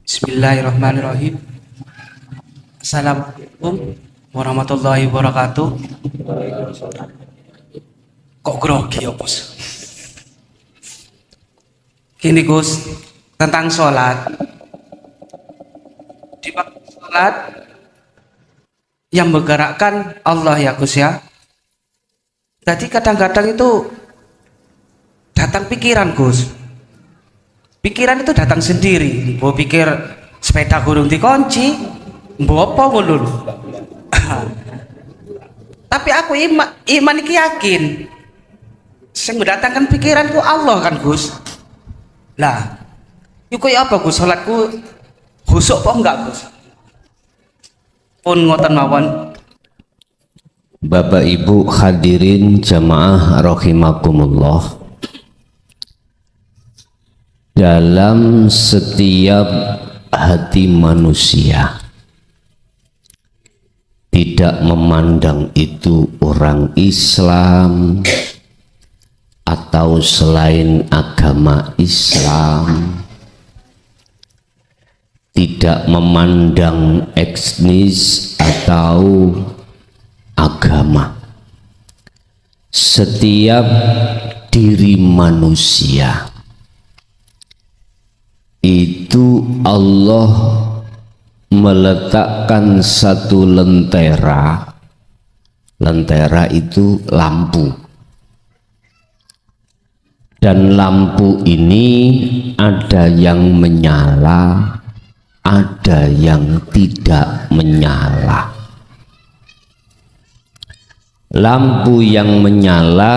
Bismillahirrahmanirrahim. Assalamualaikum warahmatullahi wabarakatuh. Kok grogi ya Gus? Gini Gus, tentang sholat. Di waktu sholat yang menggerakkan Allah ya Gus ya. Jadi kadang-kadang itu datang pikiran Gus. Pikiran itu datang sendiri. Mbok pikir sepeda gurung dikunci, mbok apa ngono. Tapi aku iman iki yakin. Sing mendatangkan pikiranku Allah kan Gus. Lah, iku ya apa Gus? Salatku khusuk apa enggak Gus? Pun ngoten mawon. Bapak Ibu hadirin jamaah rahimakumullah. Dalam setiap hati manusia, tidak memandang itu orang Islam atau selain agama Islam, tidak memandang etnis atau agama, setiap diri manusia itu Allah meletakkan satu lentera. Lentera itu lampu, dan lampu ini ada yang menyala, ada yang tidak menyala. Lampu yang menyala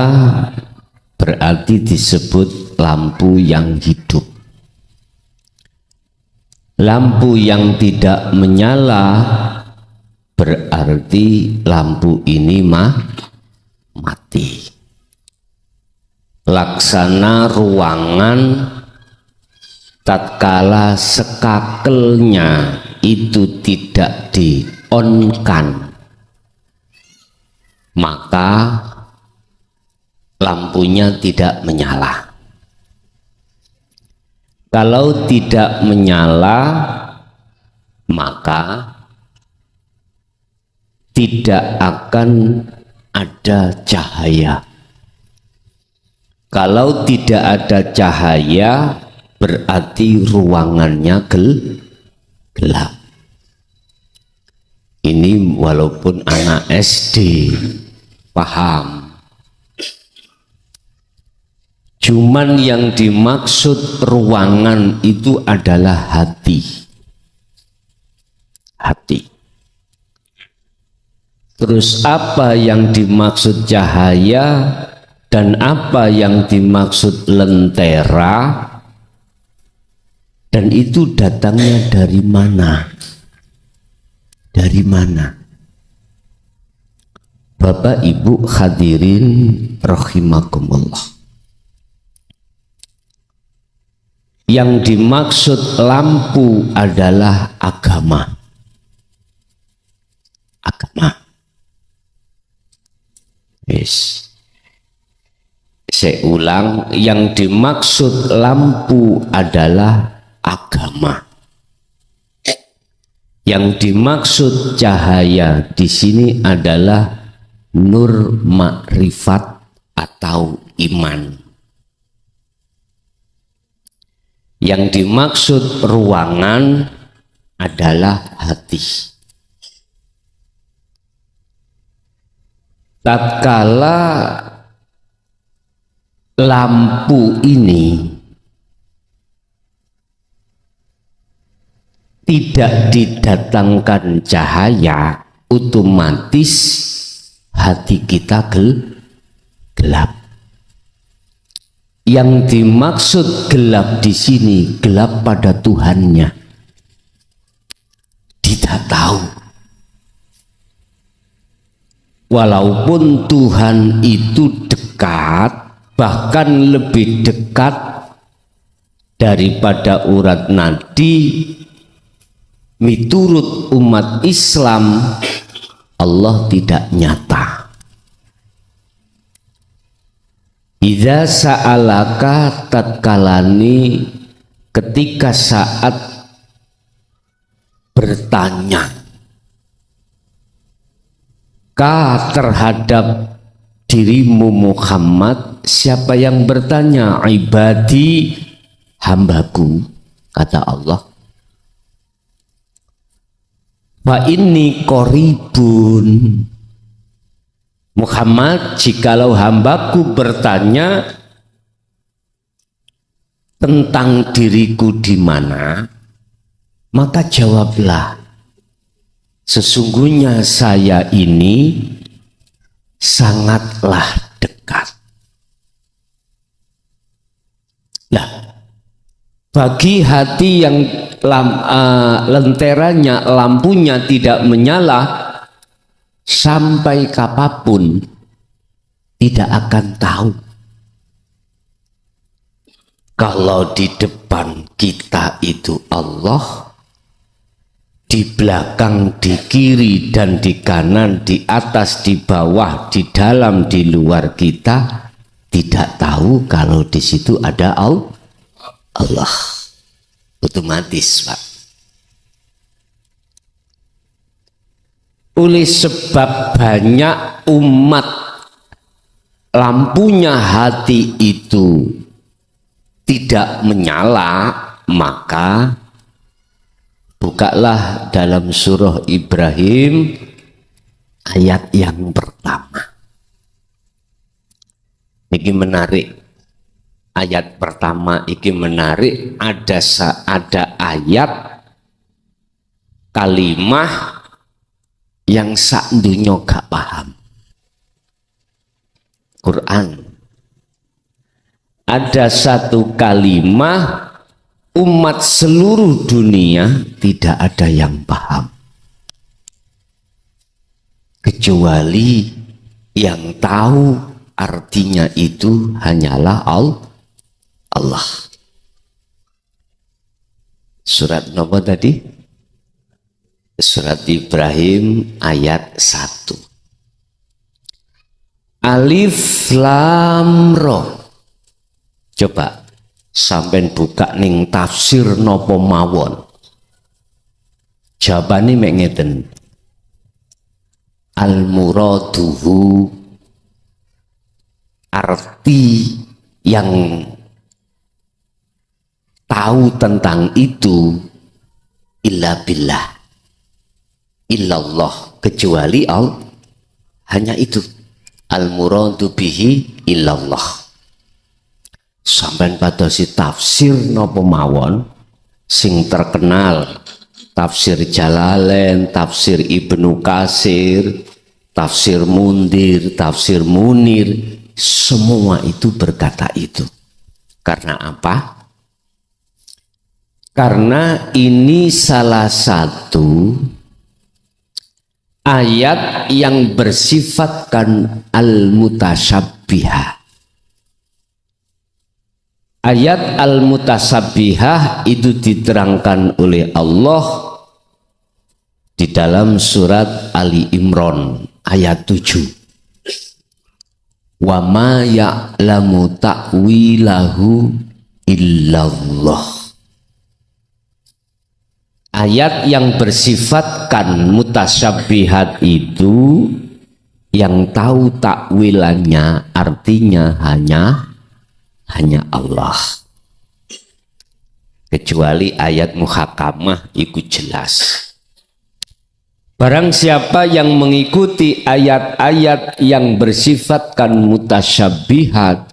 berarti disebut lampu yang hidup. Lampu yang tidak menyala berarti lampu ini mati. Laksana ruangan tatkala sekakelnya itu tidak di-on-kan, maka lampunya tidak menyala. Kalau tidak menyala, maka tidak akan ada cahaya. Kalau tidak ada cahaya, berarti ruangannya gelap. Ini walaupun anak SD paham. Cuman yang dimaksud ruangan itu adalah hati. Hati. Terus apa yang dimaksud cahaya dan apa yang dimaksud lentera, dan itu datangnya dari mana? Dari mana? Bapak Ibu hadirin rahimakumullah. Yang dimaksud lampu adalah agama. Agama. Yes. Saya ulang, yang dimaksud lampu adalah agama. Yang dimaksud cahaya di sini adalah nur makrifat atau iman. Yang dimaksud ruangan adalah hati. Tatkala lampu ini tidak didatangkan cahaya, otomatis hati kita gelap. Yang dimaksud gelap di sini gelap pada Tuhannya. Tidak tahu. Walaupun Tuhan itu dekat, bahkan lebih dekat daripada urat nadi, miturut umat Islam, Allah tidak nyata. Idza sa'alaka tatkalani ketika saat bertanya ka terhadap dirimu Muhammad, siapa yang bertanya? Ibadi, hambaku, kata Allah. Fa inni qoribun, Muhammad, jikalau hambaku bertanya tentang diriku di mana, maka jawablah, sesungguhnya saya ini sangatlah dekat. Nah, bagi hati yang lenteranya, lampunya tidak menyala, sampai kapanpun tidak akan tahu kalau di depan kita itu Allah, di belakang, di kiri dan di kanan, di atas, di bawah, di dalam, di luar kita tidak tahu kalau di situ ada Allah. Otomatis, Pak. Oleh sebab banyak umat lampunya hati itu tidak menyala, maka bukalah dalam surah Ibrahim ayat yang pertama. Ini menarik. Ayat pertama ini menarik. Ada ayat kalimah yang sak dunyo gak paham. Quran. Ada satu kalimah umat seluruh dunia tidak ada yang paham, kecuali yang tahu artinya itu hanyalah Allah. Surat nomor tadi? Surat Ibrahim ayat 1. Alif Lam Ra. Coba sampai buka ning tafsir nopo mawon. Jawabane mek ngeten. Al muraduhu, arti yang tahu tentang itu, illa billah, illallah, kecuali Allah. Hanya itu. Al muradu bihi illallah. Sampai pada si tafsir nopo mawon sing terkenal, tafsir Jalalain, tafsir Ibnu Katsir, tafsir Mundir, tafsir Munir, semua itu berkata itu. Karena apa? Karena ini salah satu ayat yang bersifatkan al-mutasyabihah. Ayat al-mutasabbihah itu diterangkan oleh Allah di dalam surat Ali Imran ayat 7. Wa ma ya'lamu ta'wilahu illallah. Ayat yang bersifatkan mutasyabihat itu, yang tahu takwilannya, artinya hanya Allah. Kecuali ayat muhakamah itu jelas. Barang siapa yang mengikuti ayat-ayat yang bersifatkan mutasyabihat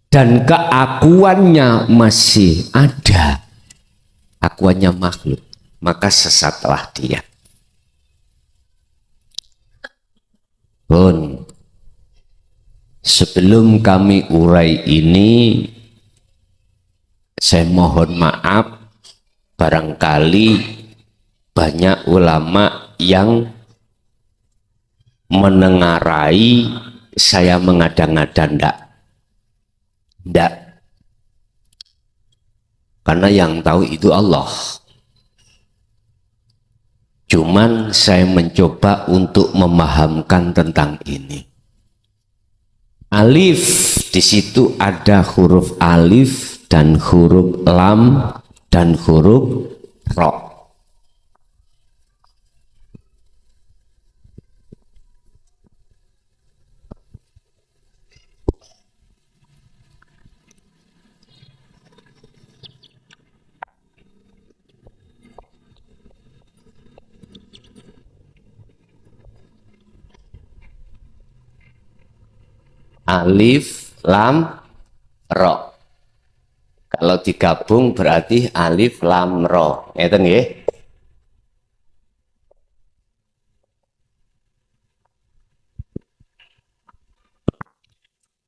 dan keakuannya masih ada, akuannya makhluk, maka sesatlah dia. Pun sebelum kami urai ini, saya mohon maaf barangkali banyak ulama yang menengarai saya mengada-ngada. Ndak. Karena yang tahu itu Allah. Cuman saya mencoba untuk memahamkan tentang ini. Alif, di situ ada huruf alif dan huruf lam dan huruf ro. Alif, lam, ro. Kalau digabung berarti alif, lam, ro. Ngeten nggih?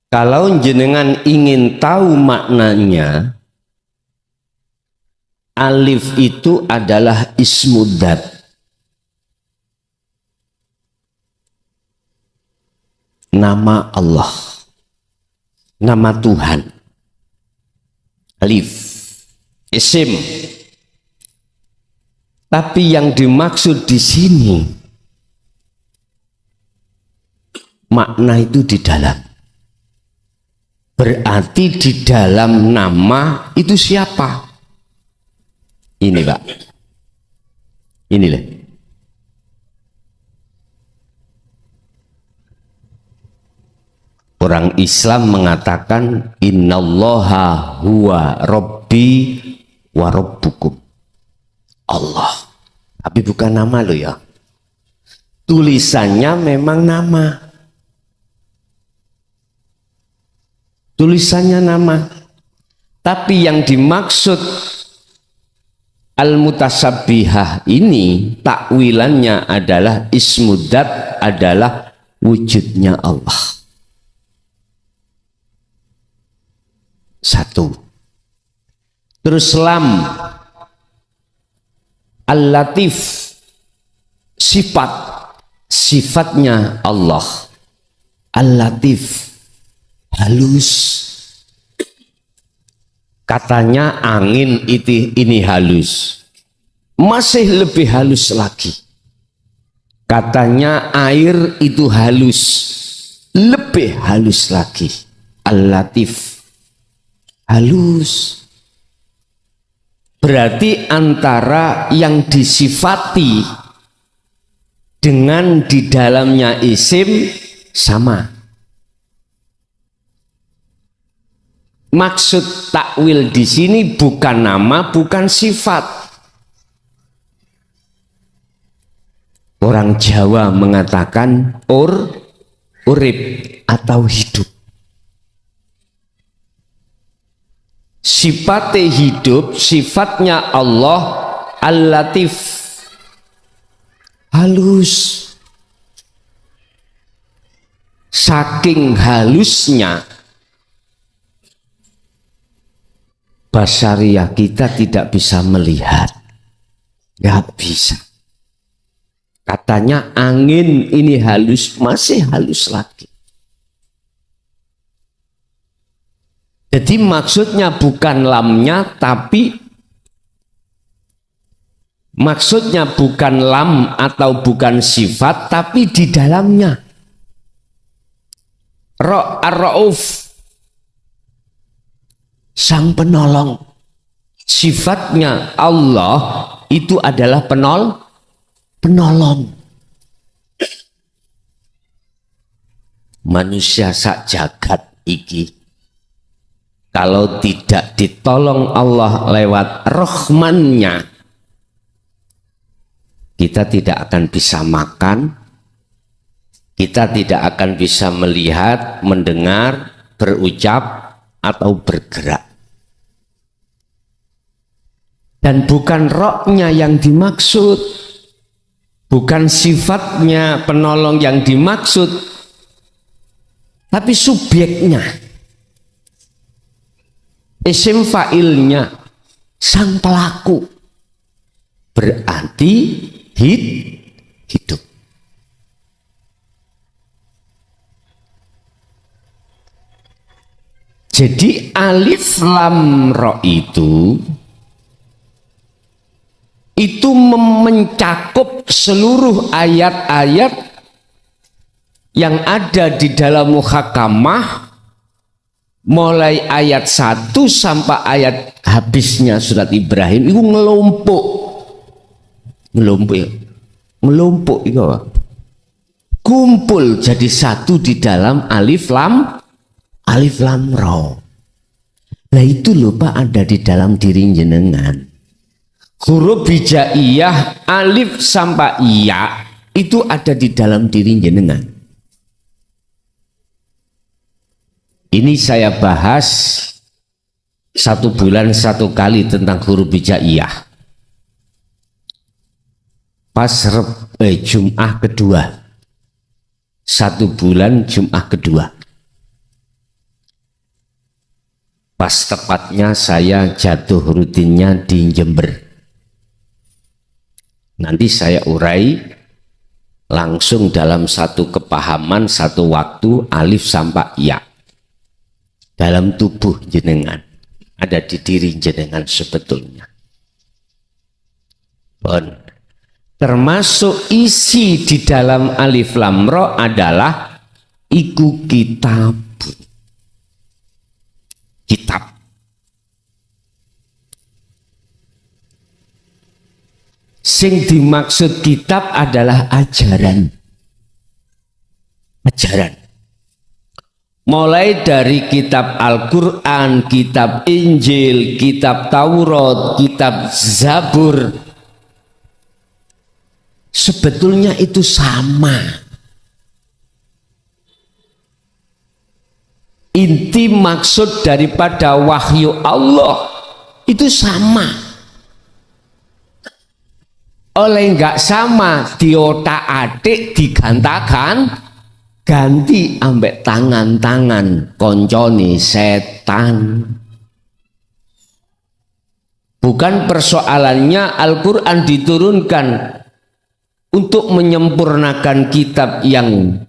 Kalau jenengan ingin tahu maknanya, alif itu adalah ismudzat. Nama Allah, nama Tuhan. Alif, isim. Tapi yang dimaksud di sini makna itu di dalam. Berarti di dalam nama itu siapa? Ini Pak. Inilah. Orang Islam mengatakan innallaha huwa rabbi wa rabbukum. Allah. Tapi bukan nama lo ya. Tulisannya memang nama. Tulisannya nama. Tapi yang dimaksud al-mutasabbihah ini takwilannya adalah ismudzat, adalah wujudnya Allah. Satu. Terus lam, al-latif, sifat, sifatnya Allah. Al-latif, halus. Katanya angin ini halus, masih lebih halus lagi. Katanya air itu halus, lebih halus lagi. Al-latif, halus. Berarti antara yang disifati dengan di dalamnya isim sama. Maksud takwil di sini bukan nama, bukan sifat. Orang Jawa mengatakan urip atau hidup. Sifatnya hidup, sifatnya Allah al-latif, halus. Saking halusnya basariah kita tidak bisa melihat, nggak bisa. Katanya angin ini halus, masih halus lagi. Jadi maksudnya bukan lamnya, tapi maksudnya bukan lam atau bukan sifat, tapi di dalamnya. Ar-Rauf, sang penolong. Sifatnya Allah itu adalah penolong. Manusia sak jagat iki, kalau tidak ditolong Allah lewat Rahman-Nya, kita tidak akan bisa makan, kita tidak akan bisa melihat, mendengar, berucap, atau bergerak. Dan bukan rohnya yang dimaksud, bukan sifatnya penolong yang dimaksud, tapi subjeknya. Isim fa'ilnya, sang pelaku, berarti hidup. Jadi alif lam ro itu mencakup seluruh ayat-ayat yang ada di dalam muhakamah mulai ayat 1 sampai ayat habisnya surat Ibrahim itu ngelompok itu apa? Kumpul jadi satu di dalam alif lam ra. Nah itu loh Pak ada di dalam diri jenengan. Huruf hijaiyah alif sampai ya itu ada di dalam diri jenengan. Ini saya bahas 1 bulan 1 kali tentang huruf hijaiyah. Pas Jum'ah kedua. 1 bulan Jum'ah kedua. Pas tepatnya saya jatuh rutinnya di Jember. Nanti saya urai langsung dalam satu kepahaman, satu waktu alif sampai ya. Dalam tubuh jenengan. Ada di diri jenengan sebetulnya. Bon. Termasuk isi di dalam alif lam ra adalah iku kitab. Kitab. Sing dimaksud kitab adalah ajaran. Ajaran. Mulai dari kitab Al-Quran, kitab Injil, kitab Taurat, kitab Zabur. Sebetulnya itu sama. Inti maksud daripada wahyu Allah itu sama. Oleh enggak sama, diotak-atik, digantakan, ganti ambek tangan-tangan konconi setan. Bukan persoalannya Al-Quran diturunkan untuk menyempurnakan kitab yang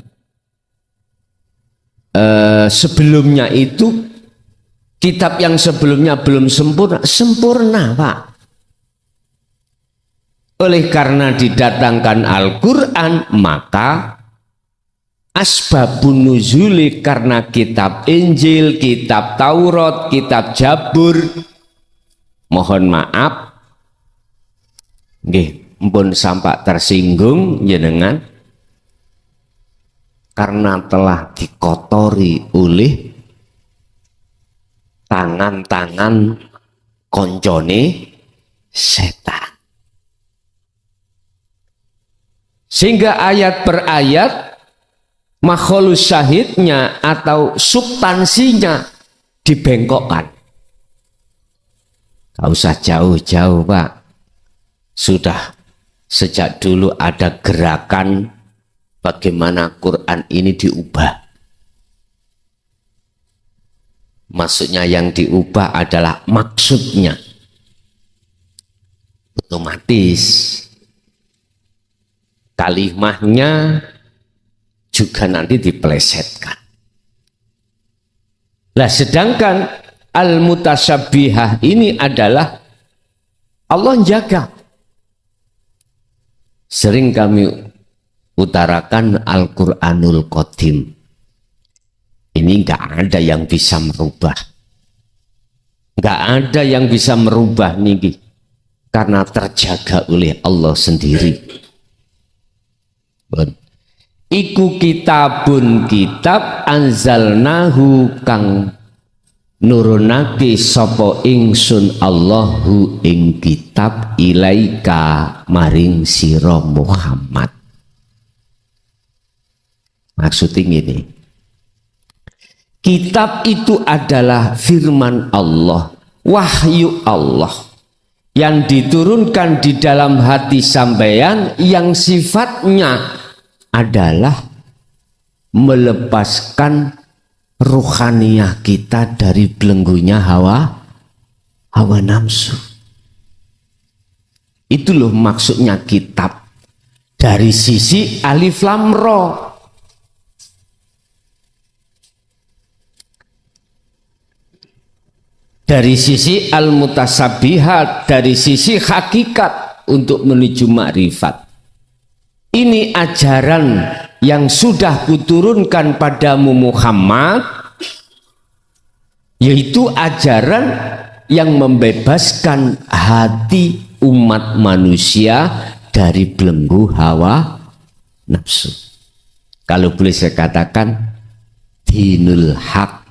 sebelumnya itu. Kitab yang sebelumnya belum sempurna. Sempurna Pak. Oleh karena didatangkan Al-Quran maka asbabun nuzuli karena kitab Injil, kitab Taurat, kitab Zabur, mohon maaf nggih mpun sampak tersinggung jenengan karena telah dikotori oleh tangan-tangan koncone setan. Sehingga ayat per ayat makhluk syahidnya atau substansinya dibengkokkan. Gak usah jauh-jauh Pak. Sudah sejak dulu ada gerakan bagaimana Quran ini diubah. Maksudnya yang diubah adalah maksudnya. Otomatis kalimahnya juga nanti dipelesetkan. Nah sedangkan al-mutasyabihah ini adalah Allah jaga. Sering kami utarakan Al-Quranul Qadim. Ini enggak ada yang bisa merubah. Enggak ada yang bisa merubah nih. Karena terjaga oleh Allah sendiri. Iku kitabun kitab anzalnahu kang nurunake sapa ingsun Allahu ing kitab ilaika maring sira Muhammad. Maksudnya ini, kitab itu adalah firman Allah, wahyu Allah yang diturunkan di dalam hati sampeyan yang sifatnya adalah melepaskan ruhaniyah kita dari belenggunya hawa nafsu. Itu loh maksudnya kitab dari sisi alif lam ra. Dari sisi al-mutasabihat, dari sisi hakikat untuk menuju makrifat. Ini ajaran yang sudah kuturunkan padamu Muhammad, yaitu ajaran yang membebaskan hati umat manusia dari belenggu hawa nafsu. Kalau boleh saya katakan, dinul haq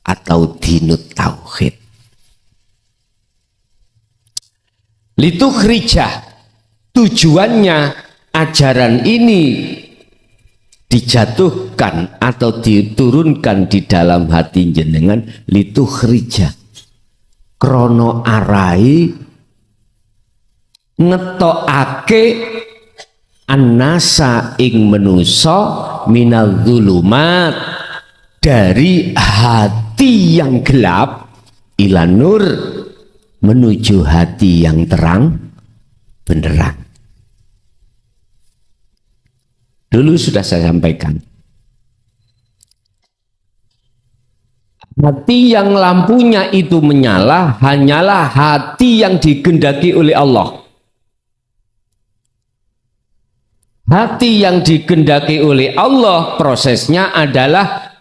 atau dinut tauhid. Litukhrija, tujuannya ajaran ini dijatuhkan atau diturunkan di dalam hati jenengan, litukhrija, krono arai ngetokake annasa ing menuso minal zulumat, dari hati yang gelap ila nur, menuju hati yang terang benderang. Dulu sudah saya sampaikan, hati yang lampunya itu menyala hanyalah hati yang digendaki oleh Allah. Hati yang digendaki oleh Allah prosesnya adalah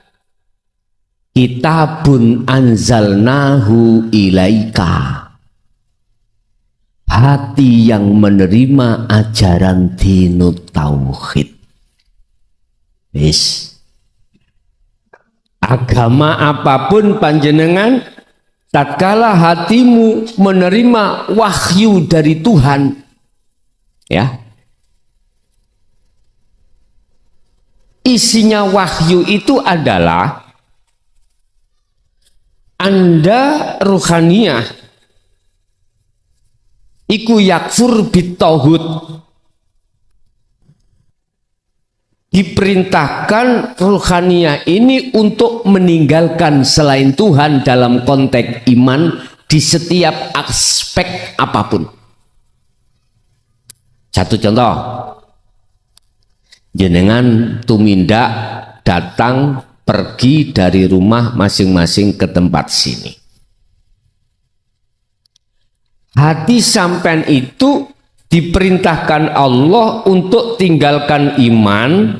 kitabun anzalnahu ilaika, hati yang menerima ajaran dinut tauhid. Wis, agama apapun panjenengan, tatkala hatimu menerima wahyu dari Tuhan, ya, isinya wahyu itu adalah Anda ruhaniyah iku yakfur bitauhid, diperintahkan ruhaniyah ini untuk meninggalkan selain Tuhan dalam konteks iman di setiap aspek apapun. Satu contoh, jenengan tumindak datang pergi dari rumah masing-masing ke tempat sini. Hati sampean itu diperintahkan Allah untuk tinggalkan iman,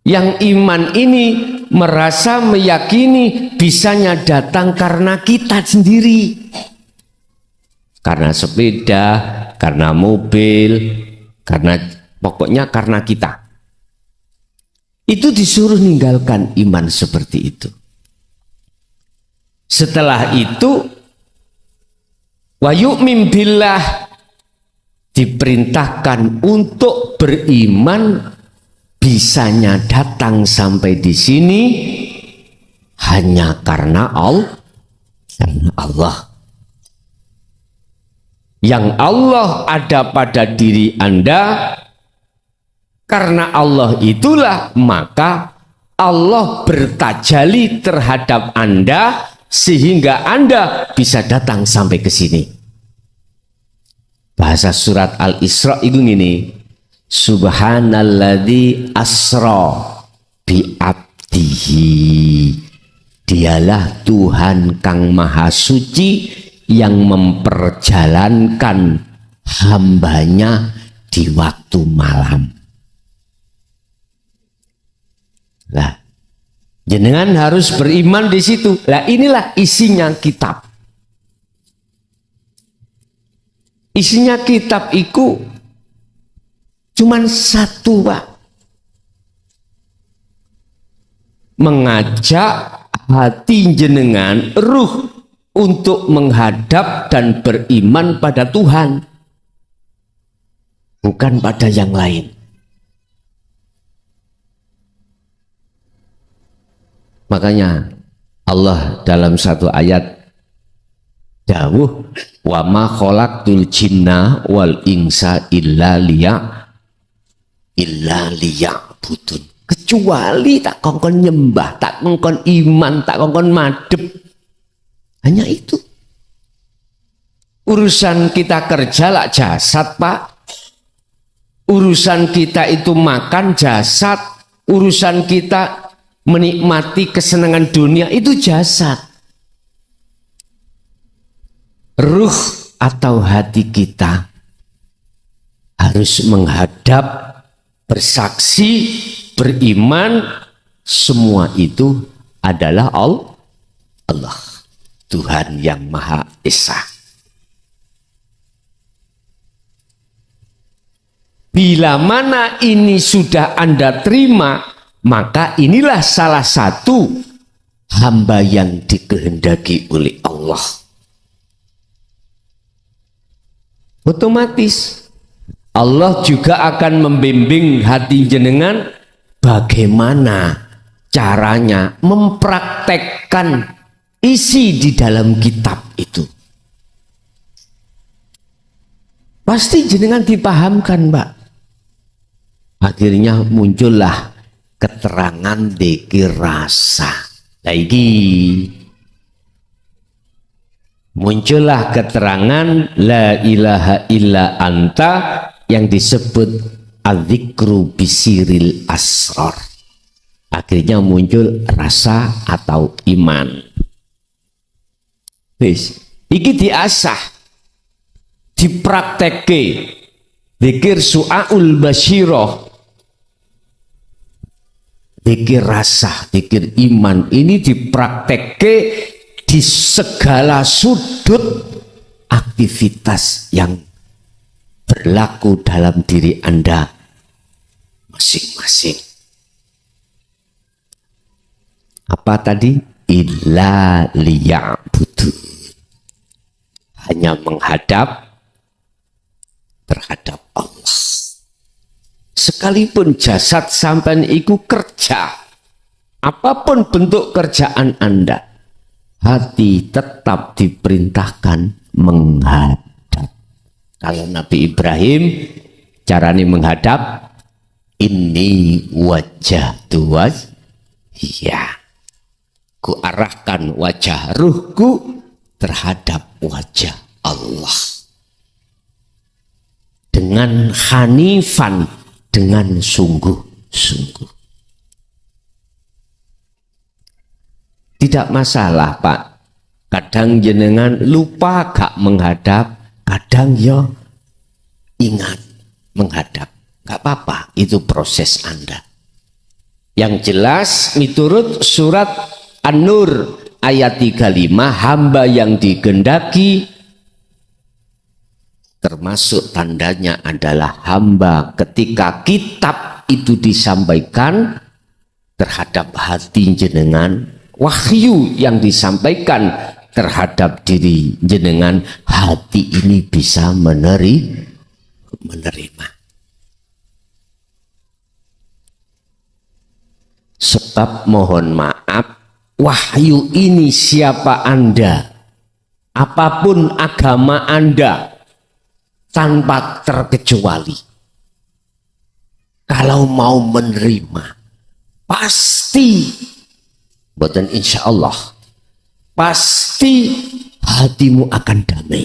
yang iman ini merasa meyakini bisanya datang karena kita sendiri, karena sepeda, karena mobil, karena pokoknya karena kita. Itu disuruh ninggalkan iman seperti itu. Setelah itu wa yu'min billah, diperintahkan untuk beriman bisanya datang sampai di sini hanya karena Allah. Yang Allah ada pada diri Anda, karena Allah itulah maka Allah bertajali terhadap Anda sehingga Anda bisa datang sampai ke sini. Bahasa surat Al-Isra itu ini, subhanalladzi asra bi abdihi, dialah Tuhan kang maha suci yang memperjalankan hambanya di waktu malam. Lah, jenengan harus beriman di situ. Lah, inilah isinya kitab. Isinya kitab itu cuman satu, Pak. Mengajak hati jenengan, ruh, untuk menghadap dan beriman pada Tuhan, bukan pada yang lain. Makanya Allah dalam satu ayat dawuh, wa ma khalaqtul jinna wal insa illa liya'budun, kecuali tak kongkon nyembah, tak kongkon iman, tak kongkon madep. Hanya itu. Urusan kita kerja lah jasad, Pak. Urusan kita itu makan jasad. Urusan kita menikmati kesenangan dunia itu jasad. Ruh atau hati kita harus menghadap bersaksi, beriman, semua itu adalah Allah, Tuhan yang Maha Esa. Bila mana ini sudah Anda terima, maka inilah salah satu hamba yang dikehendaki oleh Allah. Otomatis Allah juga akan membimbing hati jenengan bagaimana caranya mempraktekkan isi di dalam kitab itu. Pasti jenengan dipahamkan, Mbak. Akhirnya muncullah keterangan dzikir rasa. Lagi muncullah keterangan la ilaha illa anta yang disebut adzikru bisiril asrar. Akhirnya muncul rasa atau iman. Wis, iki diasah, dipraktekke. Dzikir su'aul basyirah, dzikir rasa, dzikir iman ini dipraktekke di segala sudut aktivitas yang berlaku dalam diri Anda masing-masing. Apa tadi? Illa liya'budu. Hanya menghadap terhadap Allah. Sekalipun jasad sampean iku kerja, apapun bentuk kerjaan Anda, hati tetap diperintahkan menghadap. Kalau Nabi Ibrahim caranya menghadap, ini wajah tuas, ya, ku arahkan wajah ruhku terhadap wajah Allah. Dengan hanifan, dengan sungguh-sungguh. Tidak masalah, Pak. Kadang jenengan lupa gak menghadap, kadang ya ingat menghadap. Gak apa-apa, itu proses Anda. Yang jelas miturut surat An-Nur ayat 35, hamba yang digendaki termasuk tandanya adalah hamba ketika kitab itu disampaikan terhadap hati jenengan, wahyu yang disampaikan terhadap diri jenengan, hati ini bisa menerima. Sebab mohon maaf, wahyu ini siapa Anda, apapun agama Anda, tanpa terkecuali, kalau mau menerima, pasti, buatan insya Allah, pasti hatimu akan damai.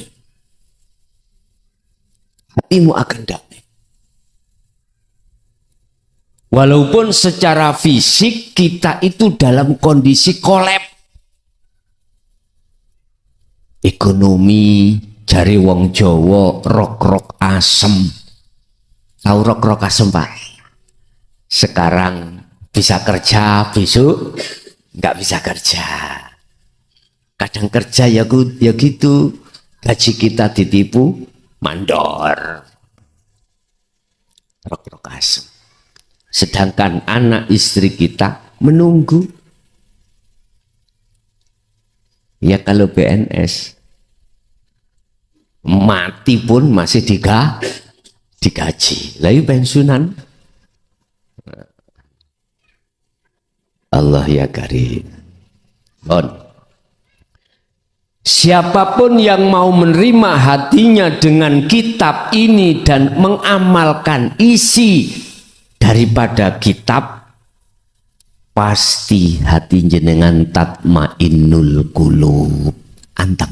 Hatimu akan damai. Walaupun secara fisik kita itu dalam kondisi kolap. Ekonomi, jari wong Jawa, rok-rok asem. Tahu rok-rok asem, Pak? Sekarang bisa kerja, besok nggak bisa kerja. Kadang kerja ya gitu, gaji kita ditipu, mandor. Rok-rok asem. Sedangkan anak istri kita menunggu. Ya kalau PNS mati pun masih digaji. Lalu pensiunan. Allah ya karim. Siapapun yang mau menerima hatinya dengan kitab ini dan mengamalkan isi daripada kitab, pasti hati jenengan tatmainnul qulub, anteng.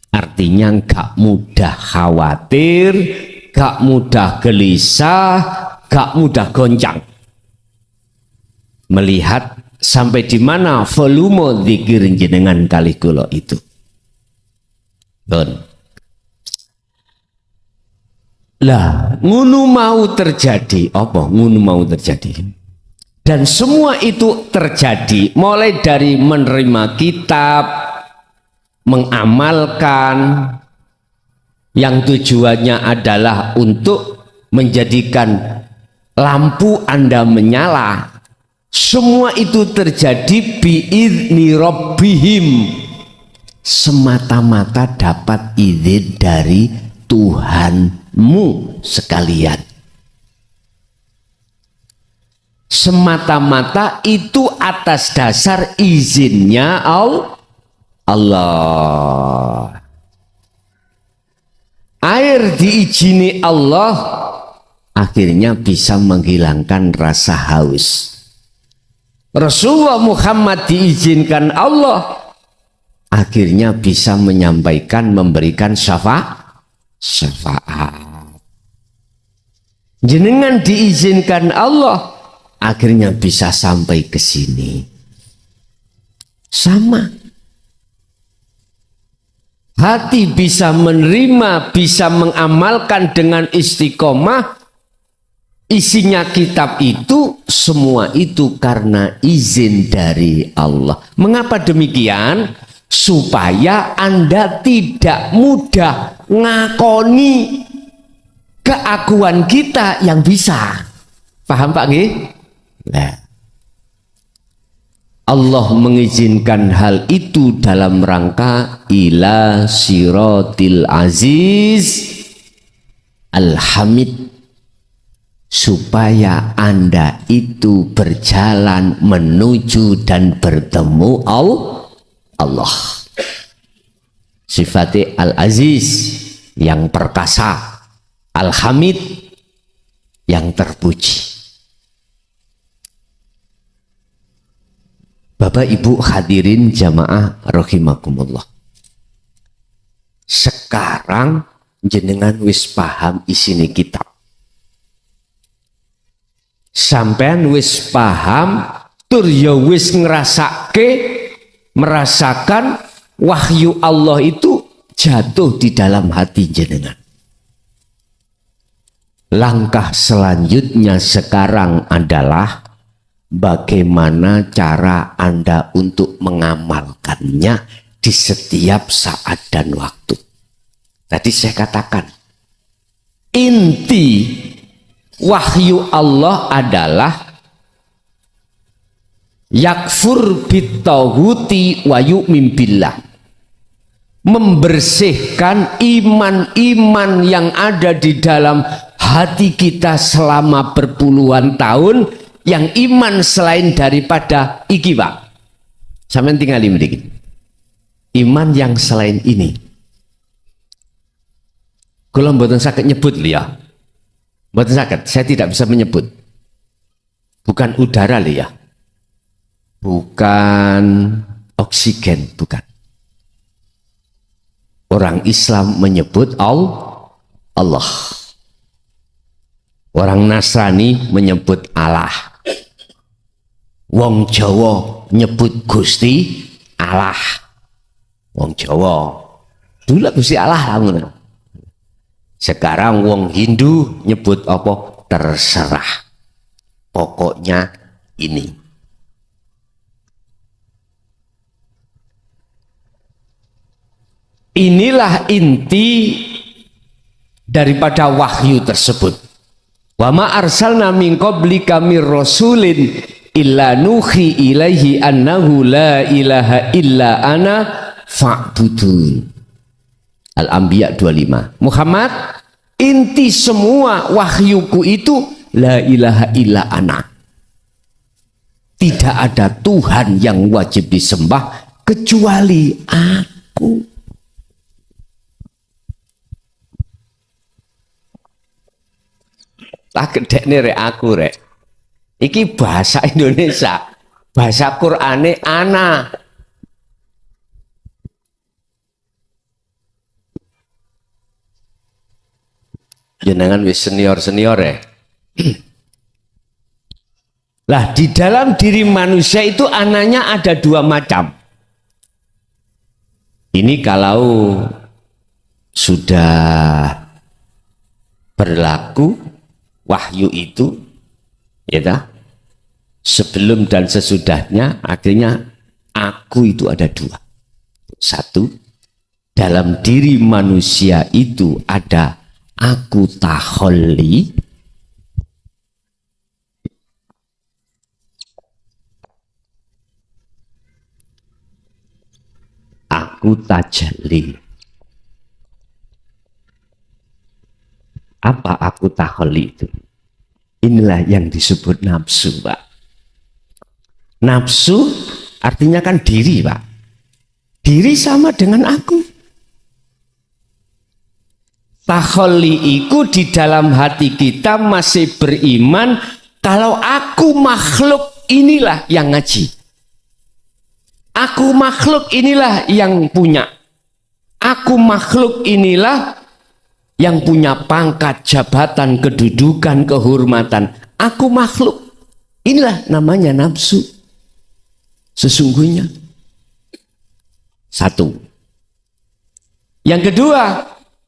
Artinya gak mudah khawatir, gak mudah gelisah, gak mudah goncang. Melihat sampai di mana volume zikir jenengan kali kula itu. Lah, ngunu mau terjadi, apa ngunu mau terjadi? Dan semua itu terjadi mulai dari menerima kitab, mengamalkan, yang tujuannya adalah untuk menjadikan lampu Anda menyala. Semua itu terjadi biizni rabbihim, semata-mata dapat izin dari Tuhanmu sekalian. Semata-mata itu atas dasar izinnya Allah. Air diizini Allah, akhirnya bisa menghilangkan rasa haus. Rasulullah Muhammad diizinkan Allah, akhirnya bisa menyampaikan, memberikan syafaat. Jenengan diizinkan Allah, akhirnya bisa sampai ke sini. Sama. Hati bisa menerima, bisa mengamalkan dengan istiqomah. Isinya kitab itu, semua itu karena izin dari Allah. Mengapa demikian? Supaya Anda tidak mudah ngakoni keakuan kita yang bisa. Paham Pak Nggih? Nah, Allah mengizinkan hal itu dalam rangka ila siratil aziz al-hamid, supaya Anda itu berjalan menuju dan bertemu Allah. Sifatnya al-aziz, yang perkasa, al-hamid, yang terpuji. Bapak Ibu hadirin jamaah rahimakumullah. Sekarang jenengan wis paham isine kitab. Sampean wis paham, tur ya wis merasakan wahyu Allah itu jatuh di dalam hati jenengan. Langkah selanjutnya sekarang adalah bagaimana cara Anda untuk mengamalkannya di setiap saat dan waktu. Tadi saya katakan, inti wahyu Allah adalah yakfur bitaghuti wa yu'min billah, membersihkan iman-iman yang ada di dalam hati kita selama berpuluhan tahun, yang iman selain daripada iki Pak. Sampeyan tinggal sedikit. Iman yang selain ini. Kula mboten saged nyebut ya. Mboten saged, saya tidak bisa menyebut. Bukan udara ya. Bukan oksigen, bukan. Orang Islam menyebut Allah. Orang Nasrani menyebut Allah. Wong Jawa nyebut Gusti Allah. Wong Jawa dulu Gusti Allah lah. Sekarang wong Hindu nyebut apa? Terserah. Pokoknya ini. Inilah inti daripada wahyu tersebut. Wa ma arsalna min qablika mir rasulin illa nuhi ilaihi annahu la ilaha illa ana fa'budun. Al-Anbiya 25. Muhammad, inti semua wahyuku itu la ilaha illa ana. Tidak ada Tuhan yang wajib disembah kecuali aku. Tak gedek nih rek aku rek. Iki bahasa Indonesia, bahasa Qur'ane ana. Jenengan wis senior ya. Lah di dalam diri manusia itu ananya ada dua macam. Ini kalau sudah berlaku wahyu itu, ya dah, sebelum dan sesudahnya. Akhirnya aku itu ada dua. Satu, dalam diri manusia itu ada aku taholli, aku tajalli. Apa aku taholli itu? Inilah yang disebut nafsu, Pak. Nafsu artinya kan diri, Pak. Diri sama dengan aku. Taholli itu di dalam hati kita masih beriman kalau aku makhluk inilah yang ngaji. Aku makhluk inilah yang punya. Aku makhluk inilah yang punya pangkat, jabatan, kedudukan, kehormatan. Aku makhluk. Inilah namanya nafsu. Sesungguhnya. Satu. Yang kedua,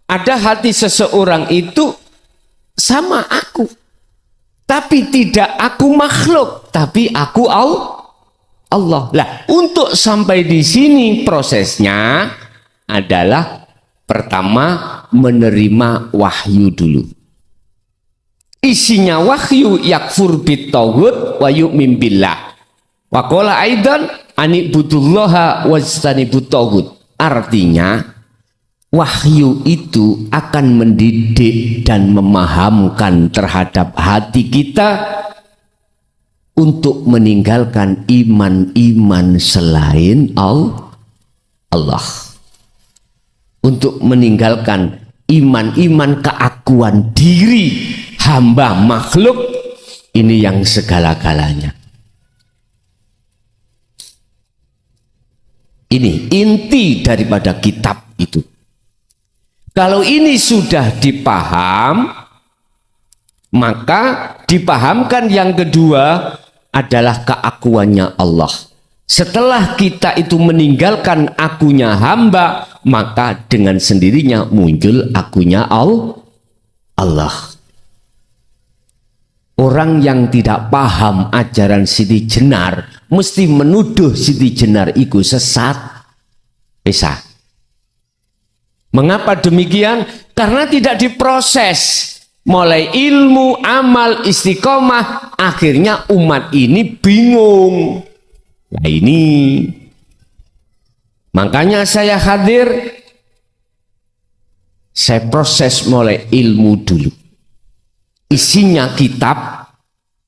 ada hati seseorang itu sama aku. Tapi tidak aku makhluk, tapi aku Allah. Lah, untuk sampai di sini prosesnya adalah pertama menerima wahyu dulu. Isinya wahyu yakfur bit-taghut wa yu'min billah. Wa qala aidan anibudullaha wajtanibut taghut. Artinya wahyu itu akan mendidik dan memahamkan terhadap hati kita untuk meninggalkan iman-iman selain Allah. Untuk meninggalkan iman-iman keakuan diri hamba makhluk ini yang segala-galanya. Ini inti daripada kitab itu. Kalau ini sudah dipaham, maka dipahamkan yang kedua adalah keakuannya Allah. Setelah kita itu meninggalkan akunya hamba, maka dengan sendirinya muncul akunya Allah. Orang yang tidak paham ajaran Siti Jenar mesti menuduh Siti Jenar itu sesat. Bisa. Mengapa demikian? Karena tidak diproses. Mulai ilmu, amal, istiqomah, akhirnya umat ini bingung. Nah ini, makanya saya hadir, saya proses mulai ilmu dulu. Isinya kitab,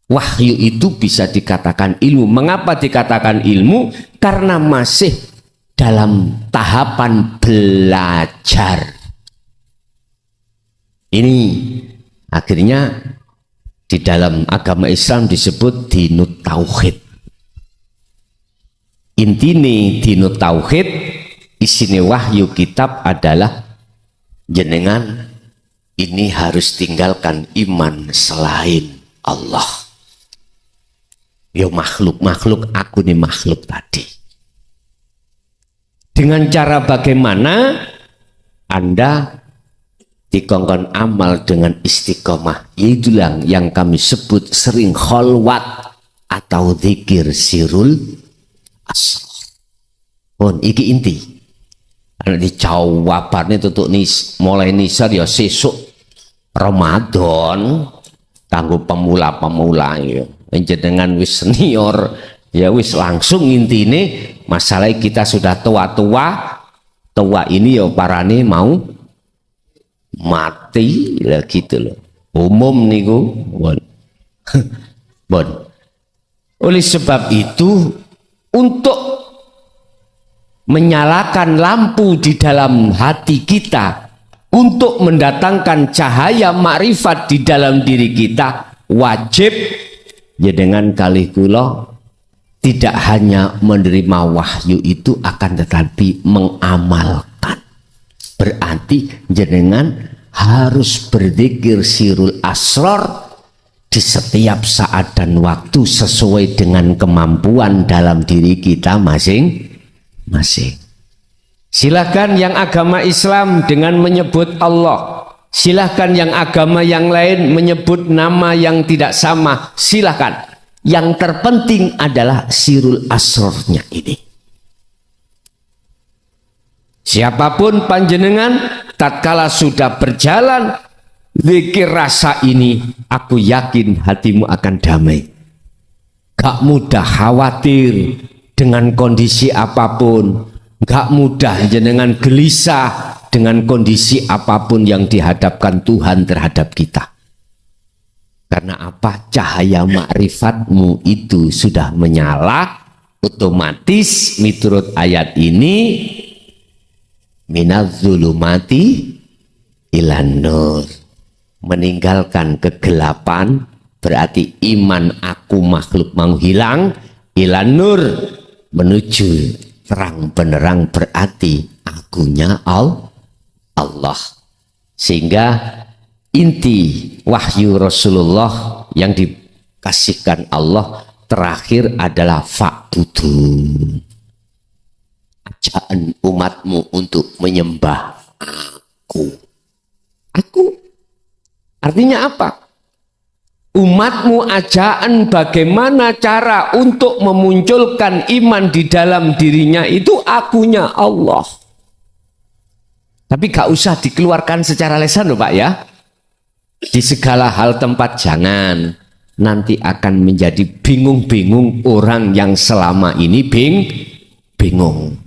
wahyu itu bisa dikatakan ilmu. Mengapa dikatakan ilmu? Karena masih dalam tahapan belajar. Ini akhirnya di dalam agama Islam disebut dinut tauhid. Intine dinut tauhid, isine wahyu kitab adalah jenengan ini harus tinggalkan iman selain Allah. Yo makhluk aku nih makhluk tadi. Dengan cara bagaimana Anda dikongkon amal dengan istiqomah, itulah yang kami sebut sering kholwat atau zikir sirul asrar. Pun iki inti. Ana dijawabane tutuk mulai nisar ya sesuk Ramadan kanggo pemula-pemula ya. Jenengan wis senior ya wis langsung intine masalah kita sudah tua ini ya parane mau mati lah gitu loh. Umum niku bon. Oleh sebab itu untuk menyalakan lampu di dalam hati kita, untuk mendatangkan cahaya makrifat di dalam diri kita, wajib ya dengan kalih kula tidak hanya menerima wahyu itu akan tetapi mengamalkan. Berarti jenengan harus berzikir sirul asrar di setiap saat dan waktu sesuai dengan kemampuan dalam diri kita masing-masing. Silakan yang agama Islam dengan menyebut Allah, Silahkan yang agama yang lain menyebut nama yang tidak sama, silahkan. Yang terpenting adalah sirul asrornya ini. Siapapun panjenengan, tatkala sudah berjalan zikir rasa ini, aku yakin hatimu akan damai. Gak mudah khawatir dengan kondisi apapun, gak mudah jenengan gelisah dengan kondisi apapun yang dihadapkan Tuhan terhadap kita. Karena apa? Cahaya ma'rifatmu itu sudah menyala, otomatis miturut ayat ini minadz-zulumati ilan nur, meninggalkan kegelapan, berarti iman aku makhluk mau hilang, ilan nur, menuju terang benerang, berarti akunya Allah. Sehingga inti wahyu Rasulullah yang dikasihkan Allah terakhir adalah fa'budu, ajaan umatmu untuk menyembah aku. Artinya apa? Umatmu ajaan bagaimana cara untuk memunculkan iman di dalam dirinya itu akunya Allah. Tapi gak usah dikeluarkan secara lisan loh Pak ya. Di segala hal tempat jangan. Nanti akan menjadi bingung-bingung orang yang selama ini bingung.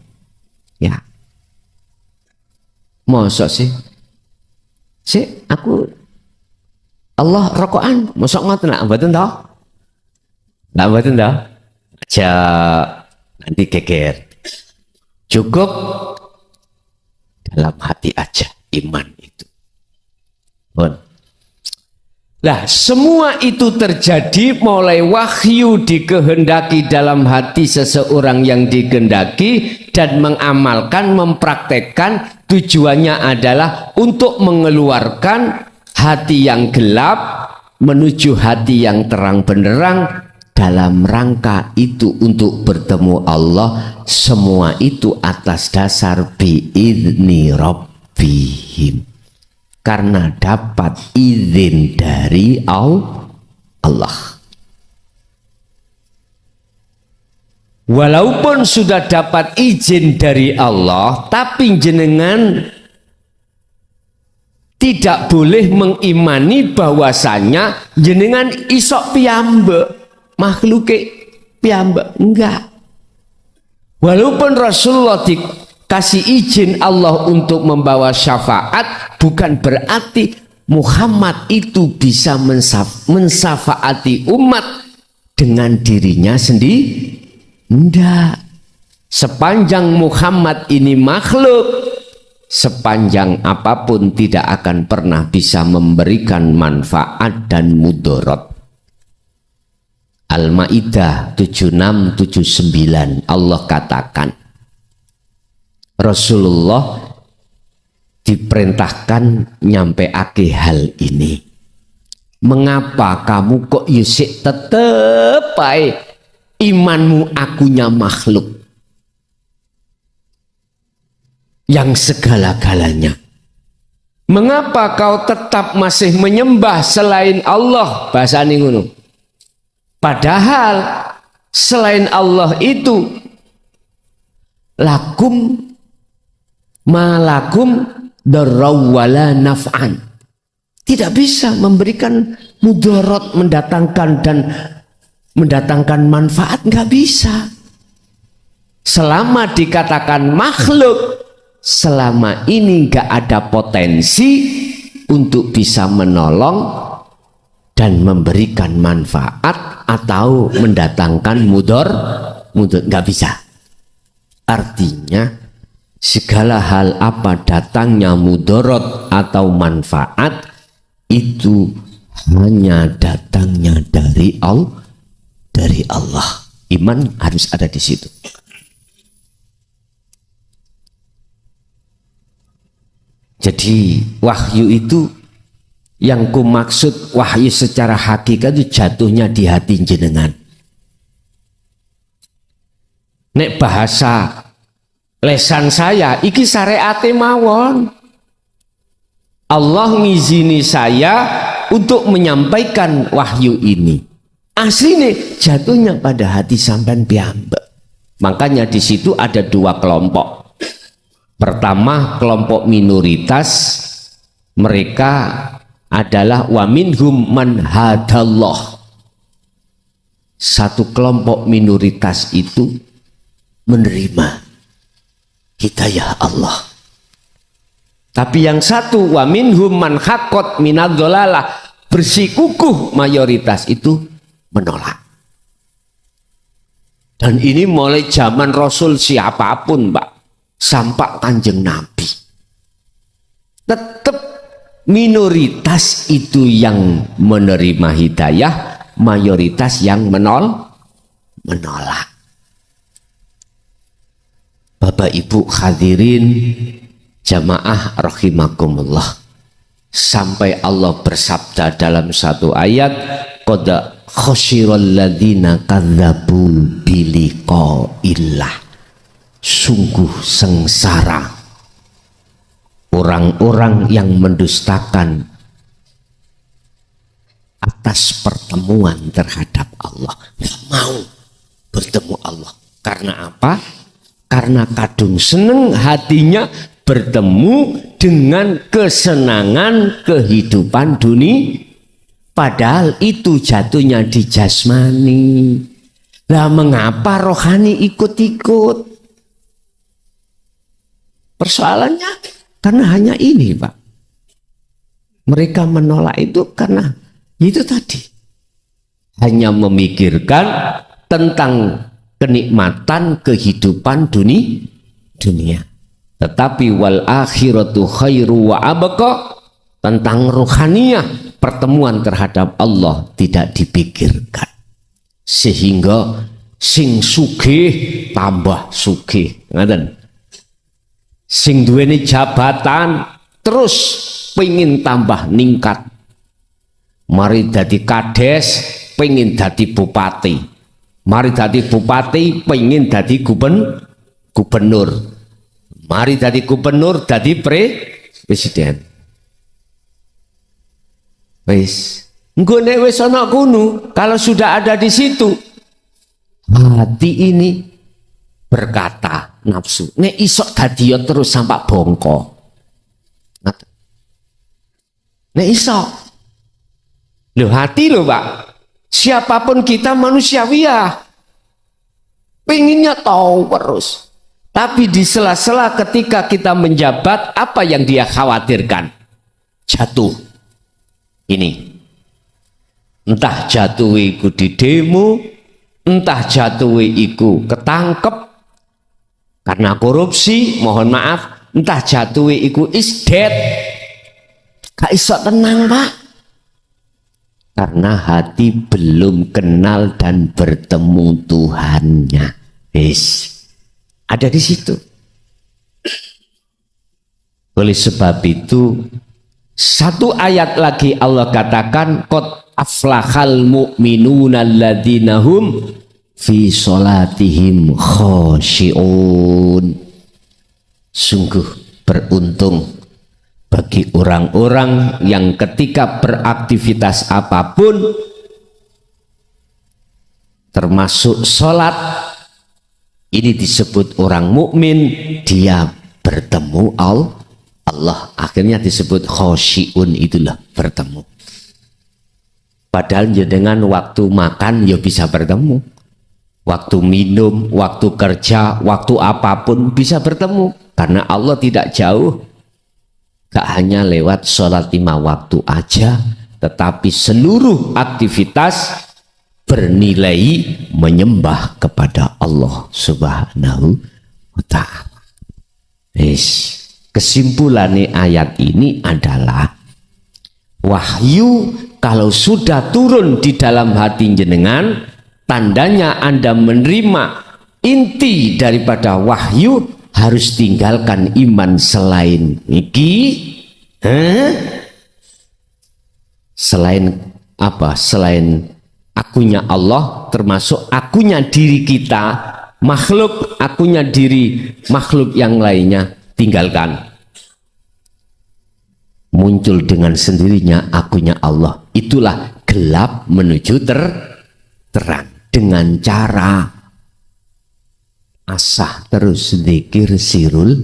Ya. Masa sih? Aku Allah rokokan, mosok ngoten nak mboten toh? Lah mboten toh? Aja nanti geger. Cukup dalam hati aja iman itu. Bon. Lah semua itu terjadi mulai wahyu dikehendaki dalam hati seseorang yang dikehendaki dan mengamalkan, mempraktekkan, tujuannya adalah untuk mengeluarkan hati yang gelap menuju hati yang terang benderang. Dalam rangka itu untuk bertemu Allah, semua itu atas dasar bi'izni rabbihim, karena dapat izin dari Allah. Walaupun sudah dapat izin dari Allah, tapi jenengan tidak boleh mengimani bahwasanya jenengan isok piyambak, makhluk piyambak, enggak. Walaupun Rasulullah dikasih izin Allah untuk membawa syafaat, bukan berarti Muhammad itu bisa mensafaati umat dengan dirinya sendiri. Enggak. Sepanjang Muhammad ini makhluk, sepanjang apapun tidak akan pernah bisa memberikan manfaat dan mudarat. Al-Maidah 76-79 Allah katakan Rasulullah diperintahkan nyampeake hal ini. Mengapa kamu kok yusik tetep baik imanmu akunya makhluk yang segala-galanya? Mengapa kau tetap masih menyembah selain Allah? Bahasane ngono. Padahal selain Allah itu lakum malakum darrawala naf'an, tidak bisa memberikan mudarat, mendatangkan manfaat, nggak bisa. Selama dikatakan makhluk, selama ini nggak ada potensi untuk bisa menolong dan memberikan manfaat atau mendatangkan mudarat, nggak bisa. Artinya segala hal apa datangnya mudarat atau manfaat itu hanya datangnya dari Allah. Iman harus ada di situ. Jadi wahyu itu yang ku maksud wahyu secara hakikat itu jatuhnya di hati jenengan. Nek bahasa lesan saya iki syariate mawon. Allah ngizini saya untuk menyampaikan wahyu ini. Aslinya jatuhnya pada hati sampean piyambak. Makanya di situ ada dua kelompok. Pertama, kelompok minoritas, mereka adalah wa minhum man hadallah. Satu kelompok minoritas itu menerima hidayah Allah. Tapi yang satu wa minhum man haqqat minadh-dhalalah, bersikukuh mayoritas itu menolak. Dan ini mulai zaman Rasul siapapun, Pak, sampai Kanjeng Nabi. Tetap minoritas itu yang menerima hidayah, mayoritas yang menolak. Bapak Ibu hadirin jamaah rahimakumullah, sampai Allah bersabda dalam satu ayat, qad khasyiral ladzina kadzabu biliqa'illah, sungguh sengsara orang-orang yang mendustakan atas pertemuan terhadap Allah. Nggak mau bertemu Allah. Karena apa? Karena kadung seneng hatinya bertemu dengan kesenangan kehidupan dunia, padahal itu jatuhnya di jasmani. Lah mengapa rohani ikut-ikut? Persoalannya karena hanya ini, Pak. Mereka menolak itu karena itu tadi, hanya memikirkan tentang kenikmatan kehidupan dunia. Tetapi wal akhiratu khairu wa abqa, tentang ruhaniyah, pertemuan terhadap Allah tidak dipikirkan. Sehingga sing sugih tambah sugih, ngaten. Sing duweni jabatan terus pengen tambah ningkat. Mari dadi kades pengen dadi bupati. Mari dadi bupati pengen dadi gubernur. Mari dadi gubernur dadi presiden. Wis, engko nek wis ana kuno, kalau sudah ada di situ, hati ini berkata nafsu, nek isok dadi terus sampai bongko. Nek isok. Loh, hati loh, Pak. Siapapun kita manusiawi ya. Pengennya tahu terus. Tapi di sela-sela ketika kita menjabat, apa yang dia khawatirkan? Jatuh. Ini. Entah jatuh iku di demo, entah jatuh iku ketangkep karena korupsi, mohon maaf, entah jatuh iku isdet. Gak iso tenang, Pak. Karena hati belum kenal dan bertemu Tuhannya. Ada di situ. Oleh sebab itu, satu ayat lagi Allah katakan, qad aflahal mu'minuna alladzina hum fi sholatihim khashi'un. Sungguh beruntung bagi orang-orang yang ketika beraktivitas apapun, termasuk sholat, ini disebut orang mukmin, dia bertemu Allah. Akhirnya disebut khosyi'un, itulah bertemu. Padahal ya dengan waktu makan ya bisa bertemu, waktu minum, waktu kerja, waktu apapun bisa bertemu, karena Allah tidak jauh. Gak hanya lewat sholat 5 waktu aja, tetapi seluruh aktivitas bernilai menyembah kepada Allah Subhanahu wa ta'ala. Kesimpulan ayat ini adalah, wahyu kalau sudah turun di dalam hati jenengan, tandanya Anda menerima inti daripada wahyu. Harus tinggalkan iman selain iki, selain apa? Selain akunya Allah, termasuk akunya diri kita, makhluk, akunya diri makhluk yang lainnya, tinggalkan. muncul dengan sendirinya akunya Allah. Itulah gelap menuju terang dengan cara asah terus zikir sirul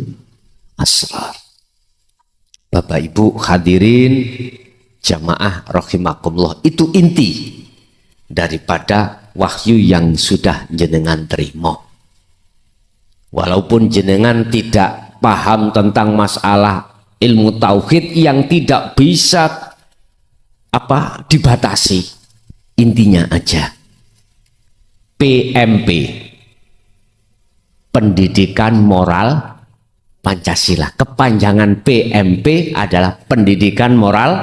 asrar. Bapak Ibu hadirin jamaah rahimakumullah, itu inti daripada wahyu yang sudah jenengan terima. Walaupun jenengan tidak paham tentang masalah ilmu tauhid yang tidak bisa dibatasi, intinya aja PMP, pendidikan moral Pancasila. Kepanjangan PMP adalah pendidikan moral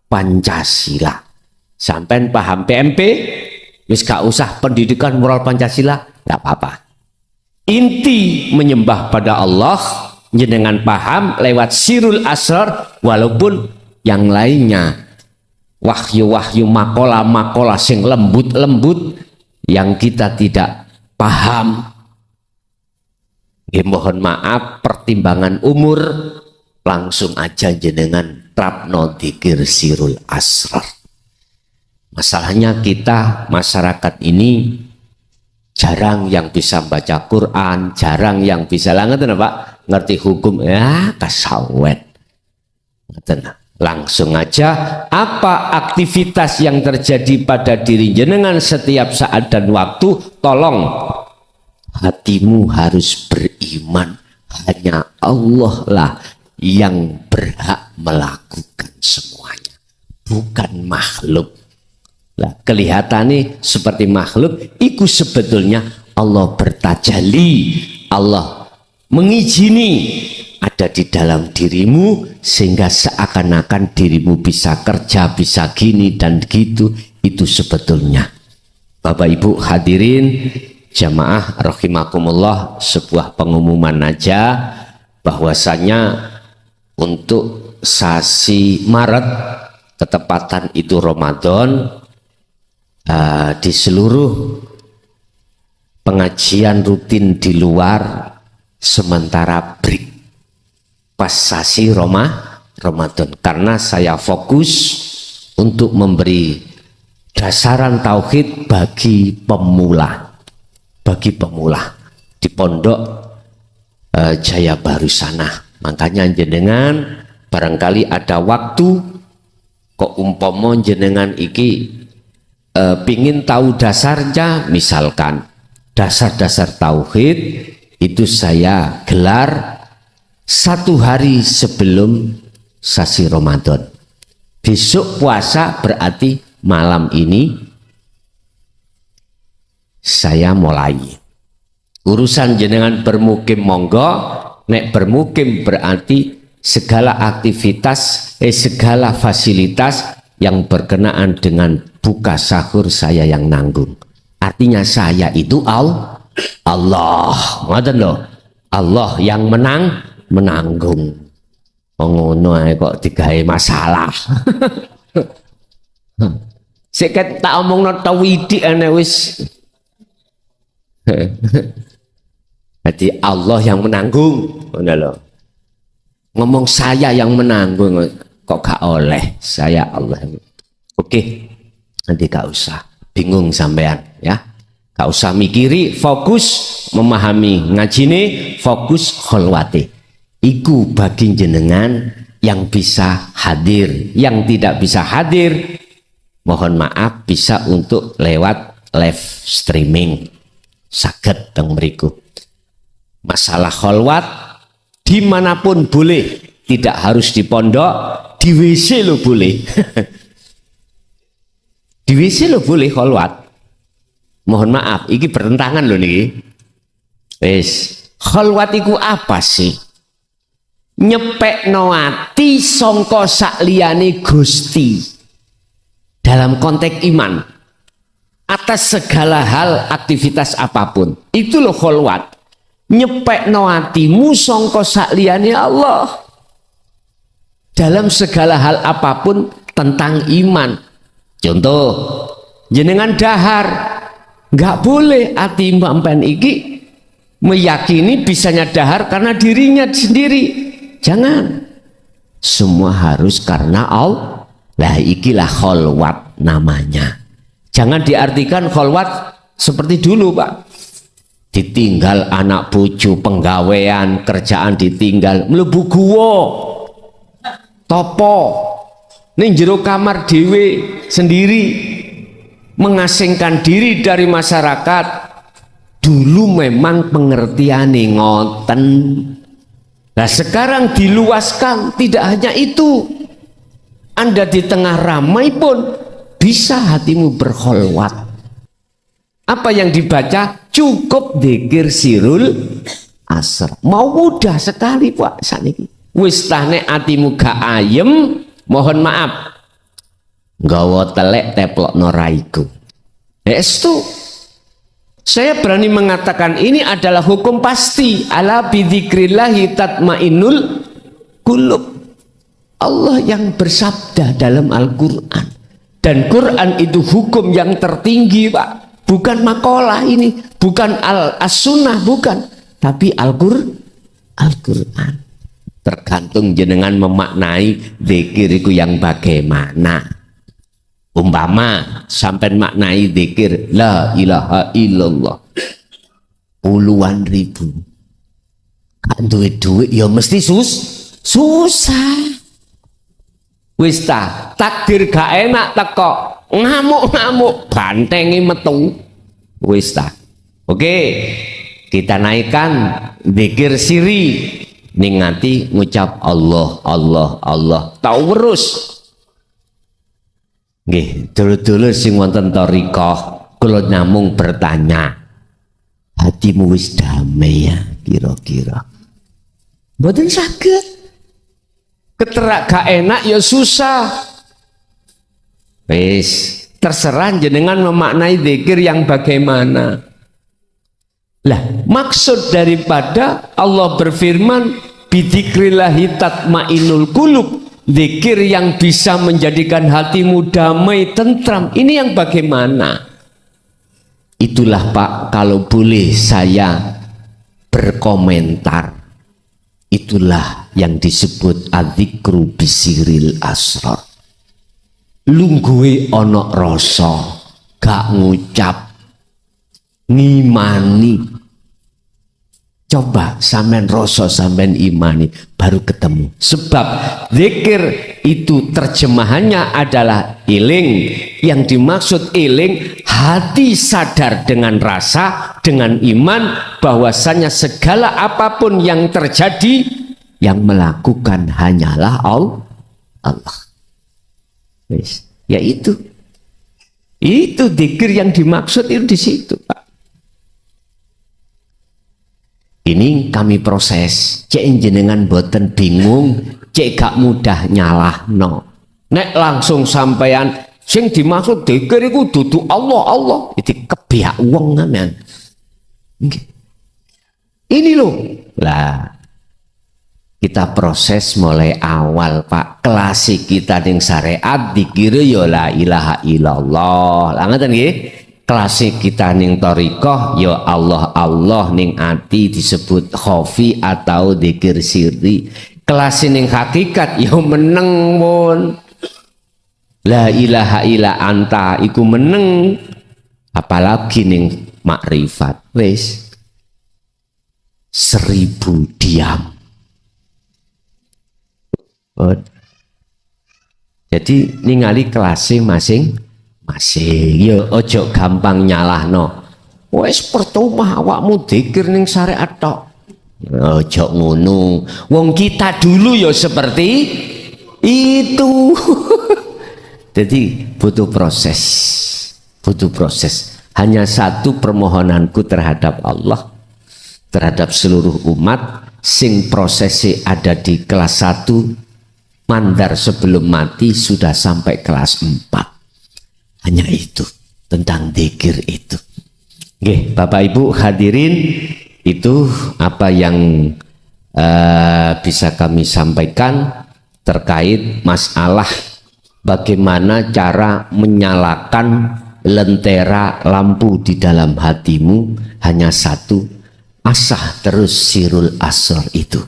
Pancasila. Sampai paham PMP, wis gak usah pendidikan moral Pancasila, gak apa-apa. Inti menyembah pada Allah jenengan paham lewat sirul asrar, walaupun yang lainnya wahyu-wahyu makola-makola sing lembut-lembut yang kita tidak paham. Mohon maaf, pertimbangan umur, langsung aja jenengan trapno dzikir sirul asrar. Masalahnya kita masyarakat ini jarang yang bisa baca Quran, jarang yang bisa ngerti hukum, ya kasawet. Langsung aja, apa aktivitas yang terjadi pada diri jenengan setiap saat dan waktu, tolong hatimu harus beriman, hanya Allah lah yang berhak melakukan semuanya, bukan makhluk. Lah kelihatannya seperti makhluk, itu sebetulnya Allah bertajalli, Allah mengizini ada di dalam dirimu, sehingga seakan-akan dirimu bisa kerja, bisa gini dan gitu. Itu sebetulnya, Bapak Ibu hadirin jamaah rahimakumullah, sebuah pengumuman aja bahwasanya untuk sasi Maret, ketepatan itu Ramadan, di seluruh pengajian rutin di luar sementara break pas sasi Ramadan, karena saya fokus untuk memberi dasaran tauhid bagi pemula di pondok Jaya Baru sana. Makanya jenengan barangkali ada waktu kok umpama jenengan iki pingin tahu dasarnya, misalkan dasar-dasar tauhid, itu saya gelar 1 hari sebelum sasi Ramadan. Besok puasa berarti malam ini saya mulai. Urusan jenengan bermukim monggo, nek bermukim berarti segala aktivitas, segala fasilitas yang berkenaan dengan buka sahur saya yang nanggung. Artinya saya itu Allah, ngoten lho. Allah yang menanggung. Ngono ae kok digawe masalah. Seket tak omongno tauhid ene wis. Jadi Allah yang menanggung, ngono lho. Ngomong saya yang menanggung kok gak oleh, saya Allah. Oke, nanti gak usah bingung sampean ya, gak usah mikiri, fokus memahami ngajine, fokus kholwati. Iku bagi jenengan yang bisa hadir, yang tidak bisa hadir mohon maaf bisa untuk lewat live streaming, saged teng mriku. Masalah kholwat dimanapun boleh, tidak harus di pondok, di WC lo boleh. Di WC lo boleh kholwat. Mohon maaf, iki bertentangan loh nih. Wes, kholwat iku apa sih? Nyepekno ati sangka sakliyane Gusti dalam konteks iman atas segala hal, aktivitas apapun. Itu loh kholwat. Nyepekno atimu sangka sakliyane Allah dalam segala hal apapun tentang iman. Contoh, jenengan dahar, nggak boleh ati mbak iki meyakini bisanya dahar karena dirinya sendiri. Jangan. semua harus karena Allah. Lah ikilah kholwat namanya. Jangan diartikan kholwat seperti dulu Pak, ditinggal anak bojo, penggawean, kerjaan ditinggal, mlebu guwa topo ning jero kamar dhewe sendiri, mengasingkan diri dari masyarakat. Dulu memang pengertiane ngoten. Nah sekarang diluaskan, tidak hanya itu, Anda di tengah ramai pun bisa hatimu berkholwat. Apa yang dibaca? Cukup dzikir sirul asr. Mau mudah sekali Pak saniki. Wis tane atimu gak ayem, mohon maaf, nggawa telek teplokno raiku. Estu saya berani mengatakan ini adalah hukum pasti. Ala bidzikrillahi tatmainnul qulub. Allah yang bersabda dalam Al-Quran, dan Quran itu hukum yang tertinggi Pak, bukan makalah ini, bukan as-sunnah, bukan, tapi Al-Quran. Tergantung jenengan memaknai zikir itu yang bagaimana. Umpama sampai maknai zikir la ilaha illallah puluhan ribu, kan duit ya mesti susah. Wis ta takdir gak enak teko ngamuk-ngamuk bantengi metu. Wis ta oke, kita naikkan zikir siri, ningati ngucap Allah Allah Allah tau terus. Nggih, dulur-dulur sing wonten thariqah, kula namung bertanya, hatimu wis damai ya kira-kira? Mboten saged. Keterak gak enak ya susah. Wis, terserah jenengan memaknai zikir yang bagaimana. Lah, maksud daripada Allah berfirman bidzikrillahi tatmainnul qulub, zikir yang bisa menjadikan hatimu damai, tentram, ini yang bagaimana? Itulah Pak, kalau boleh saya berkomentar, itulah yang disebut adzikru bisiril asrar. Lungguhe ana rasa, gak ngucap, ngimani. Coba sampean rasa, sampean imani, baru ketemu. Sebab zikir itu terjemahannya adalah iling. Yang dimaksud iling, hati sadar dengan rasa, dengan iman, bahwasanya segala apapun yang terjadi, yang melakukan hanyalah Allah. Ya itu zikir yang dimaksud itu di situ Pak. Ini kami proses, cek jenengan boten bingung, cek gak mudah nyalah no. Nek langsung sampean sing dimaksud dzikir iku dudu Allah, itu kebiak wong sampean. Ini loh. Lah kita proses mulai awal Pak. Klasik kita ning syariat dzikir ya la ilaha illallah. Lah ngoten nggih. Klasik kita ning thariqah ya Allah Allah, ning ati disebut khofi atau dzikir sirri. Kelas ning hakikat ya meneng pun la ilaha illa anta iku meneng, apalagi ning makrifat wis 1000 diam. Jadi ningali kelasnya masing-masing, ya ojo gampang nyalahno. Wes percuma awakmu dzikir ning syariat tok. Ojo ngono. Wong kita dulu ya seperti itu. Jadi butuh proses. Hanya satu permohonanku terhadap Allah, terhadap seluruh umat, sing prosesi ada di kelas 1, mandar sebelum mati sudah sampai kelas 4. Hanya itu, tentang dzikir itu. Oke, Bapak Ibu hadirin, itu apa yang bisa kami sampaikan terkait masalah bagaimana cara menyalakan lentera lampu di dalam hatimu. Hanya satu, asah terus sirul asr itu.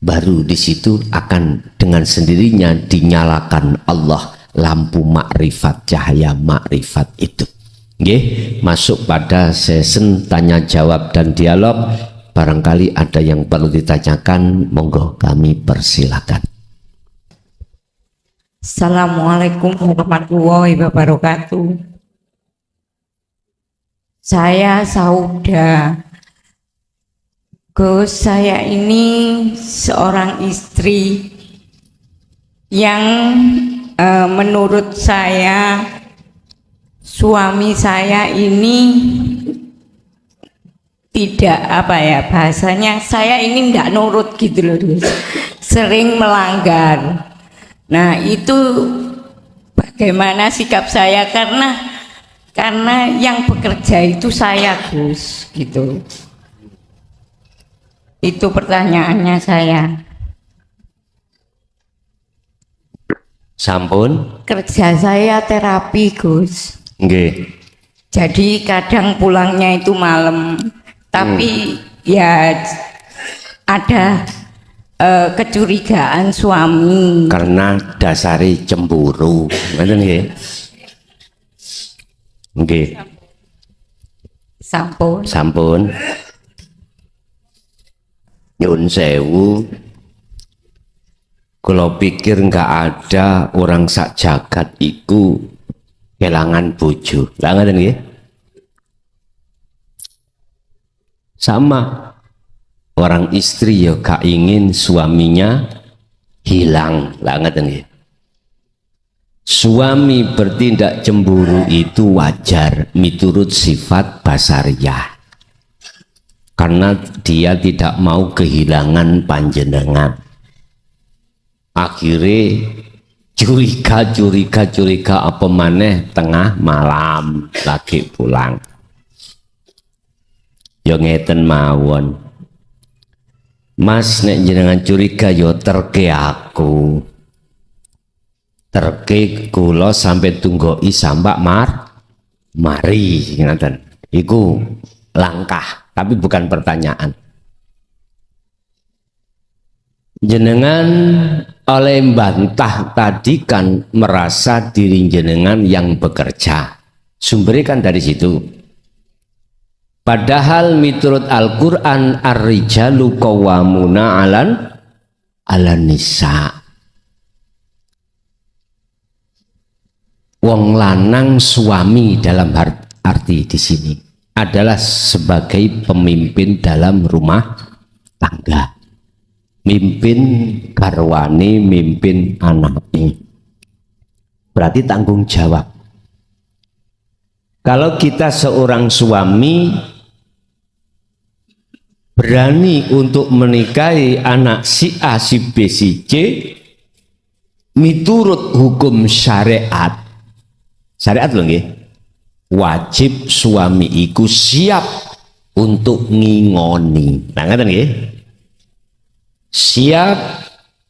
baru di situ akan dengan sendirinya dinyalakan Allah lampu makrifat, cahaya makrifat itu. Nggih, masuk pada sesi tanya jawab dan dialog. Barangkali ada yang perlu ditanyakan, monggo kami persilakan. Assalamualaikum warahmatullahi wabarakatuh. Saya Sauda. Gus, saya ini seorang istri yang menurut saya suami saya ini tidak bahasanya saya ini tidak nurut gitu loh, sering melanggar. Nah itu bagaimana sikap saya, karena yang bekerja itu saya, Gus, gitu. Itu pertanyaannya saya. Sampun? Kerja saya terapi, Gus. Nggih. Jadi kadang pulangnya itu malam, tapi ya ada kecurigaan suami. Karena dasari cemburu, ngoten nggih. Nggih. Sampun. Sampun. Nyun sewu. Kalau pikir nggak ada orang sak jagat iku kelangan bojo. Lah ngoten nggih. Sama orang istri ya gak ingin suaminya hilang. Lah ngoten nggih. Suami bertindak cemburu itu wajar miturut sifat basariah. Karena dia tidak mau kehilangan panjenengan. Akhirnya curiga apa maneh tengah malam lagi pulang. Ya ngeten mawon. Mas nek jenengan curiga yo terke aku. Terke kula sampai tunggoi sambak mari ngaten. Iku langkah, tapi bukan pertanyaan. Jenengan oleh bantah tadi kan merasa diri jenengan yang bekerja. Sumbernya kan dari situ. Padahal miturut Al-Quran ar-rijalu qawwamuna 'alan nisa. Wong lanang suami dalam arti di sini adalah sebagai pemimpin dalam rumah tangga. Mimpin garwane, mimpin anaknya. Berarti tanggung jawab. Kalau kita seorang suami berani untuk menikahi anak si A, si B, si C miturut hukum syariat. Syariat loh nggih. Wajib suami iku siap untuk ngingoni. Nah ngaten nggih. Siap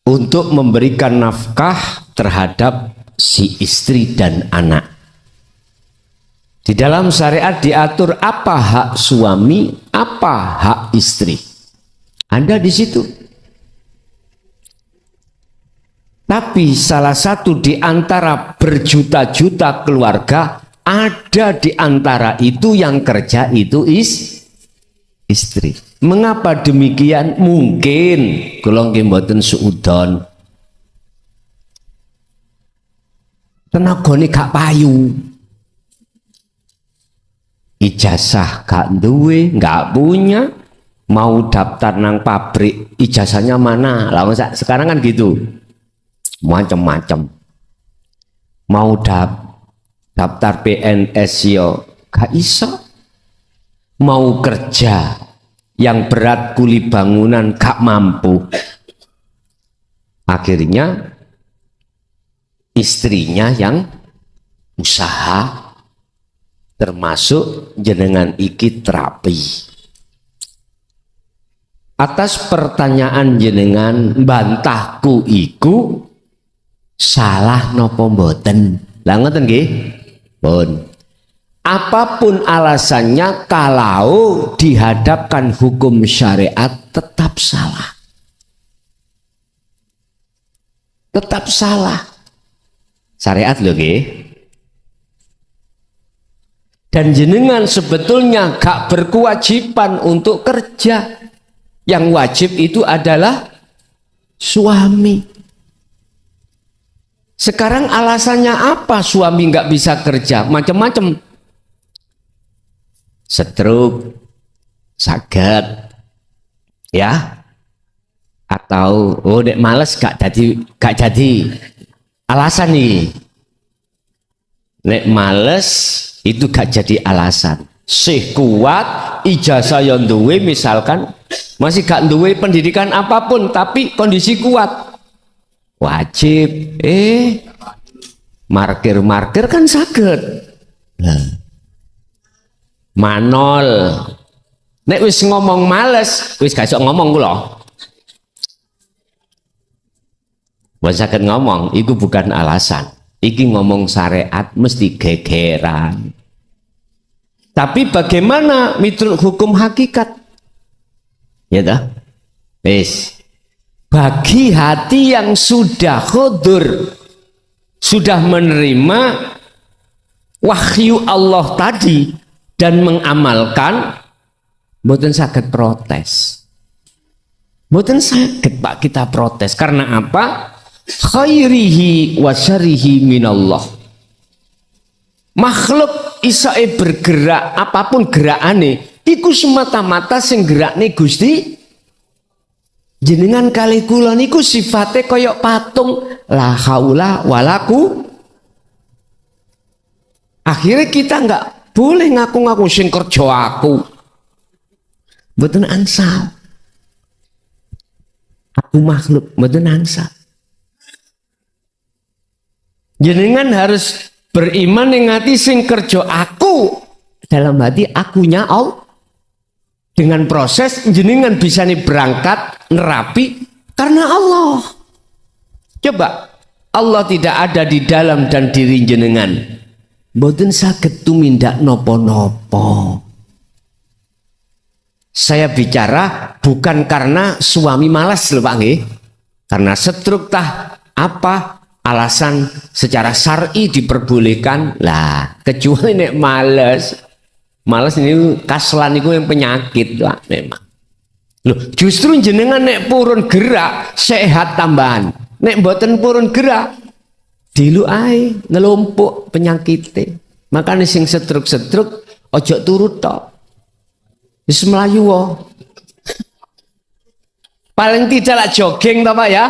untuk memberikan nafkah terhadap si istri dan anak. Di dalam syariat diatur apa hak suami, apa hak istri. Anda di situ. Tapi salah satu di antara berjuta-juta keluarga, ada di antara itu yang kerja itu istri. Mengapa demikian? Mungkin kula nggih mboten suudon. Tenagane gak payu. Ijazah gak duwe, gak punya. Mau daftar nang pabrik, ijazahnya mana? Lah sekarang kan gitu. Macam-macam. Mau daftar PNS yo gak iso. Mau kerja yang berat kuli bangunan gak mampu. Akhirnya istrinya yang usaha, termasuk jenengan iki terapi. Atas pertanyaan jenengan bantahku iku salah nopo mboten. Lah ngoten nggih? Pun. Apapun alasannya, kalau dihadapkan hukum syariat tetap salah. tetap salah. Syariat lho nggih. Dan jenengan sebetulnya gak berkewajiban untuk kerja. Yang wajib itu adalah suami. Sekarang alasannya apa suami gak bisa kerja? Macam-macam. Stroke, sakit, ya, atau nek males gak jadi alasan nih. Nek males itu gak jadi alasan. Sih kuat, ijazah yang duwe misalkan masih gak duwe pendidikan apapun tapi kondisi kuat, wajib markir kan sakit. Manol nek wis ngomong males wis gak iso ngomong kula. Wis sakit ngomong itu bukan alasan. Iki ngomong syariat mesti gegeran. Tapi bagaimana miturut hukum hakikat? Ya dah. Wis. Bagi hati yang sudah khudur, sudah menerima wahyu Allah tadi dan mengamalkan, mboten saged protes. Mboten saged Pak kita protes karena apa? Khairihi wa syarihi minallah. Makhluk isae bergerak apapun gerakane iku semata-mata sing gerakne Gusti jenengan kali kula niku sifate koyok patung la haula walaku. Akhirnya kita nggak boleh ngaku-ngaku sing kerja aku. Mboten angsal. Aku makhluk mboten angsal. Jenengan harus beriman yang hati sing kerja aku, dalam hati akunya Allah. Dengan proses jenengan bisa nih berangkat nerapi karena Allah. Coba Allah tidak ada di dalam dan diri jenengan, mboten saged tumindak nopo-nopo. Saya bicara bukan karena suami malas lho Pak nggih. Karena stroke tah apa alasan secara syar'i diperbolehkan lah, kecuali nek males. Males ini kaslan itu yang penyakit lah memang. Loh, justru jenengan nek purun gerak sehat tambahan. Nek mboten purun gerak dilu ae ngelumpuk penyakitnya. Makanya sing setruk-setruk ojo turut tok. Wis mlayu wae. Paling tidak lah jogging toh Pak ya.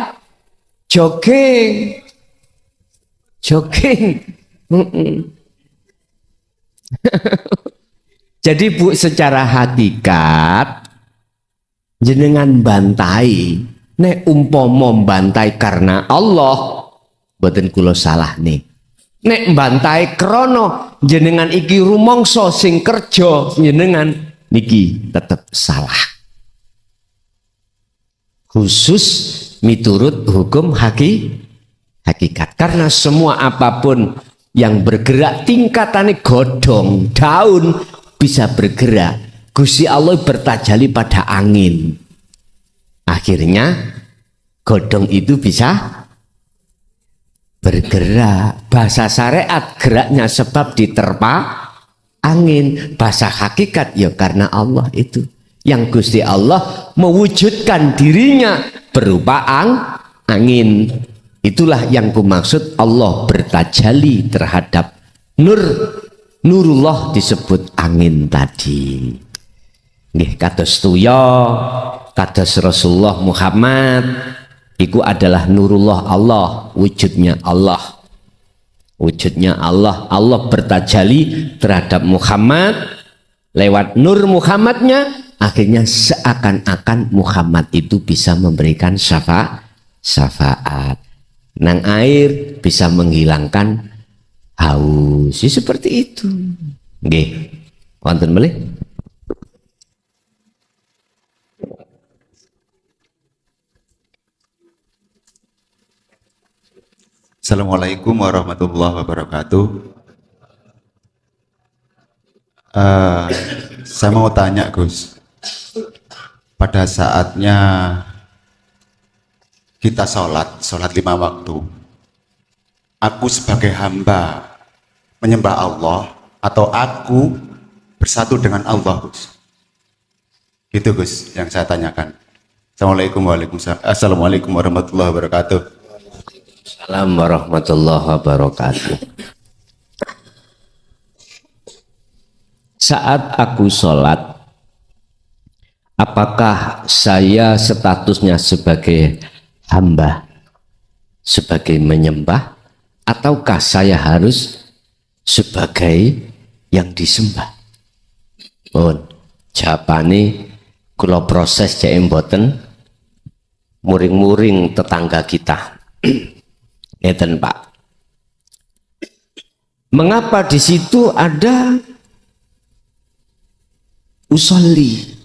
Jogging. Jadi Bu, secara hakikat jenengan bantai nek umpama bantai karena Allah mboten kula salah nih. Nek bantai krono jenengan iki rumangsa sing kerja jenengan niki tetep salah. Khusus miturut hukum hakikat. Karena semua apapun yang bergerak tingkatannya godhong, daun bisa bergerak. Gusti Allah bertajali pada angin. Akhirnya godhong itu bisa bergerak. Bahasa syariat geraknya sebab diterpa angin. Bahasa hakikat ya karena Allah itu. Yang Gusti Allah mewujudkan dirinya berupa angin. Itulah yang kumaksud Allah bertajali terhadap nurullah disebut angin tadi. Nggih kados tuya, kados Rasulullah Muhammad iku adalah nurullah Allah, wujudnya Allah. Wujudnya Allah. Allah bertajali terhadap Muhammad lewat nur Muhammadnya, akhirnya seakan-akan Muhammad itu bisa memberikan syafaat. Nang air bisa menghilangkan haus. Seperti itu. Nggih. Wonten melih. Assalamualaikum warahmatullahi wabarakatuh. Saya mau tanya Gus, pada saatnya kita sholat 5 waktu, aku sebagai hamba menyembah Allah atau aku bersatu dengan Allah, Gus? Gitu, Gus, yang saya tanyakan. Assalamualaikum warahmatullahi wabarakatuh. Assalamualaikum warahmatullahi wabarakatuh. Saat aku sholat, apakah saya statusnya sebagai hamba, sebagai menyembah, ataukah saya harus sebagai yang disembah? Mohon jawabane kula proses cek mboten muring-muring tetangga kita. Ngeten, Pak. Mengapa di situ ada usolli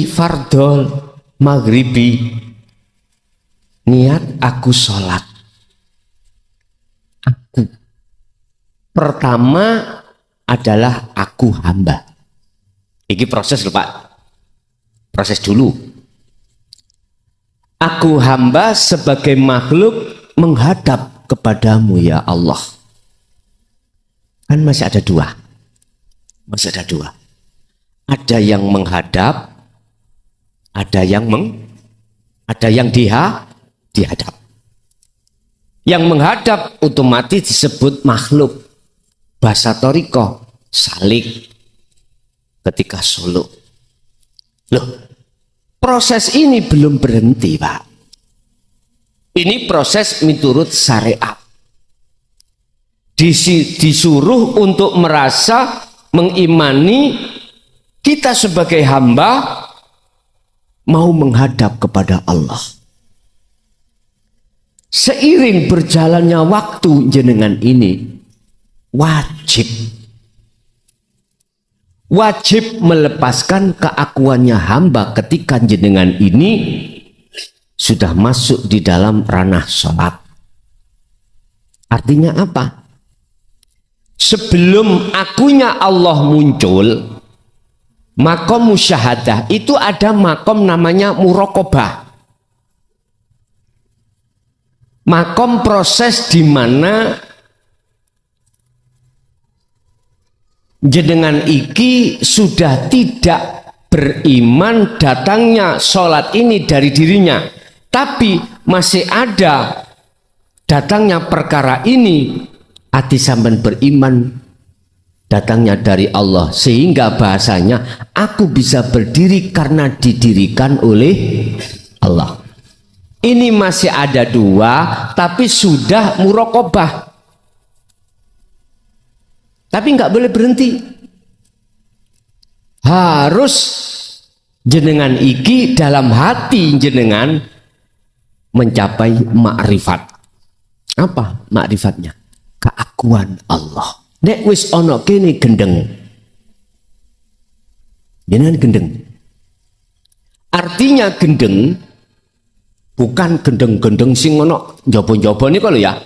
fardol maghribi, niat aku sholat. Aku pertama adalah aku hamba. Ini proses lho, Pak. Proses dulu. Aku hamba sebagai makhluk menghadap kepadamu ya Allah. Kan masih ada dua. Masih ada dua. Ada yang menghadap, ada yang dihadap. Yang menghadap otomatis disebut makhluk. Bahasa Toriko salik ketika suluk. Loh, proses ini belum berhenti, Pak. Ini proses miturut syariat. Disuruh untuk merasa mengimani kita sebagai hamba mau menghadap kepada Allah. Seiring berjalannya waktu jenengan ini wajib melepaskan keakuannya hamba ketika jenengan ini sudah masuk di dalam ranah sholat. Artinya apa? Sebelum akunya Allah muncul, makom musyahadah itu ada makom namanya muraqabah. Makom proses di mana jenengan iki sudah tidak beriman datangnya sholat ini dari dirinya, tapi masih ada datangnya perkara ini, hati sampean beriman datangnya dari Allah, sehingga bahasanya aku bisa berdiri karena didirikan oleh Allah. Ini masih ada dua, tapi sudah muraqabah. Tapi nggak boleh berhenti. Harus jenengan iki dalam hati jenengan mencapai makrifat. Apa makrifatnya? Keakuan Allah. Nek wis ono kene gendeng. Jenengan gendeng. Artinya gendeng bukan gendeng-gendeng sing ono njaba-njaba niku lho ya.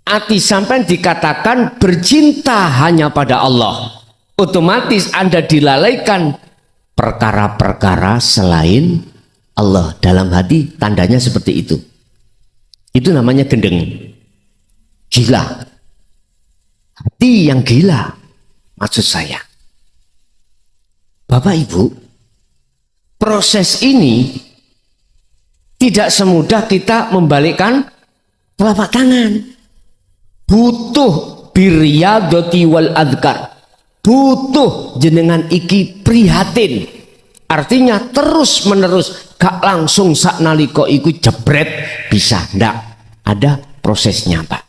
Ati sampai dikatakan bercinta hanya pada Allah, otomatis Anda dilalaikan perkara-perkara selain Allah dalam hati, tandanya seperti itu. Itu namanya gendeng, gila. Hati yang gila, maksud saya. Bapak Ibu, proses ini tidak semudah kita membalikkan telapak tangan. Butuh biriyadati wal adhkar. Butuh jenengan iki prihatin. Artinya terus menerus, gak langsung sak naliko iku jebret bisa, ndak. Ada prosesnya, Pak.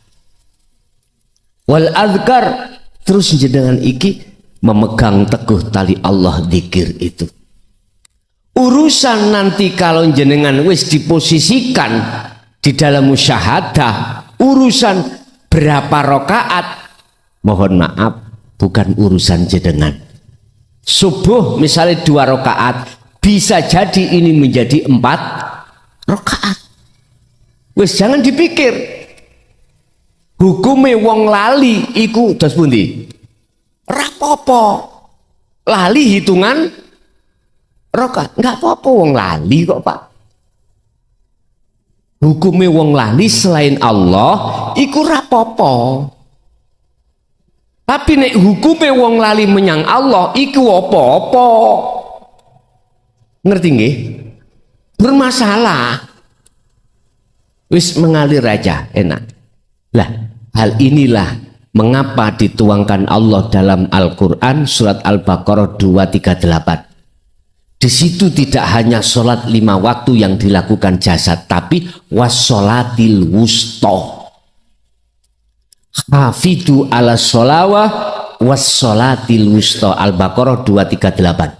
Wal adhkar, terus jenengan iki memegang teguh tali Allah, dzikir itu. Urusan nanti kalau jenengan wis diposisikan di dalam musyahadah, urusan berapa rakaat, mohon maaf, bukan urusan jenengan. Subuh misalnya 2 rakaat, bisa jadi ini menjadi 4 rakaat. Wis jangan dipikir. Hukume wong lali iku dos pundi? Rapopo. Lali hitungan rakaat. Enggak apa-apa wong lali kok, Pak. Hukume wong lali selain Allah iku rapopo. Tapi nek hukume wong lali menyang Allah iku apa-apa. Ngerti nggih? Bermasalah. Wis mengalir aja, enak. Lah, hal inilah mengapa dituangkan Allah dalam Al-Quran surat Al-Baqarah 238. Di situ tidak hanya sholat 5 waktu yang dilakukan jasad, tapi wassolatil wusto. Hafidu ala sholawah wassolatil wusto. Al-Baqarah 238.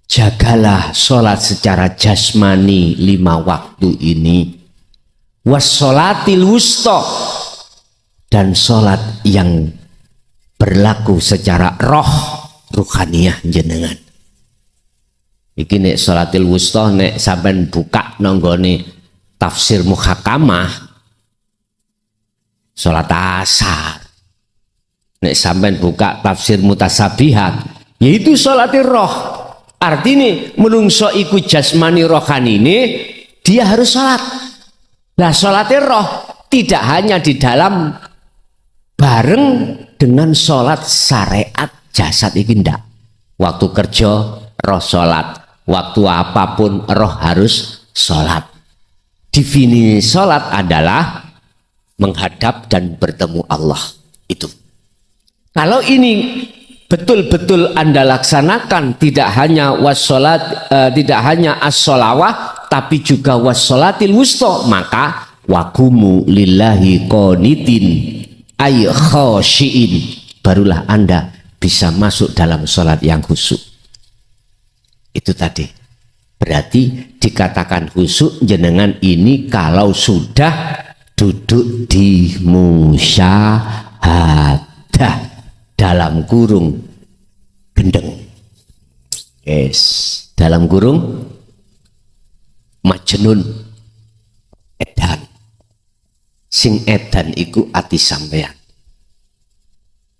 Jagalah sholat secara jasmani 5 waktu ini. Wassolatil wusto. Dan sholat yang berlaku secara ruhaniyah jenengan. Iki nek sholatil wusta nek sampean buka nanggone tafsir muhakamah sholat asar. Nek sampean buka tafsir mutasabihat yaitu sholatil roh. Artinya menungso iku jasmani rohani ini dia harus sholat. Nah sholatil roh tidak hanya di dalam bareng dengan sholat syariat jasad iki ndak. Waktu kerja roh sholat, waktu apapun roh harus sholat. Definisi sholat adalah menghadap dan bertemu Allah. Itu. Kalau ini betul-betul Anda laksanakan, tidak hanya wassolat, tidak hanya as-sholawah, tapi juga wassolatil wusta, maka wakumu lillahi qanitin ay khashiin, barulah Anda bisa masuk dalam sholat yang khusyuk. Itu tadi berarti dikatakan khusyuk jenengan ini kalau sudah duduk di musyahadah dalam kurung gendeng, yes, dalam kurung majnun edan. Sing edan iku ati sampean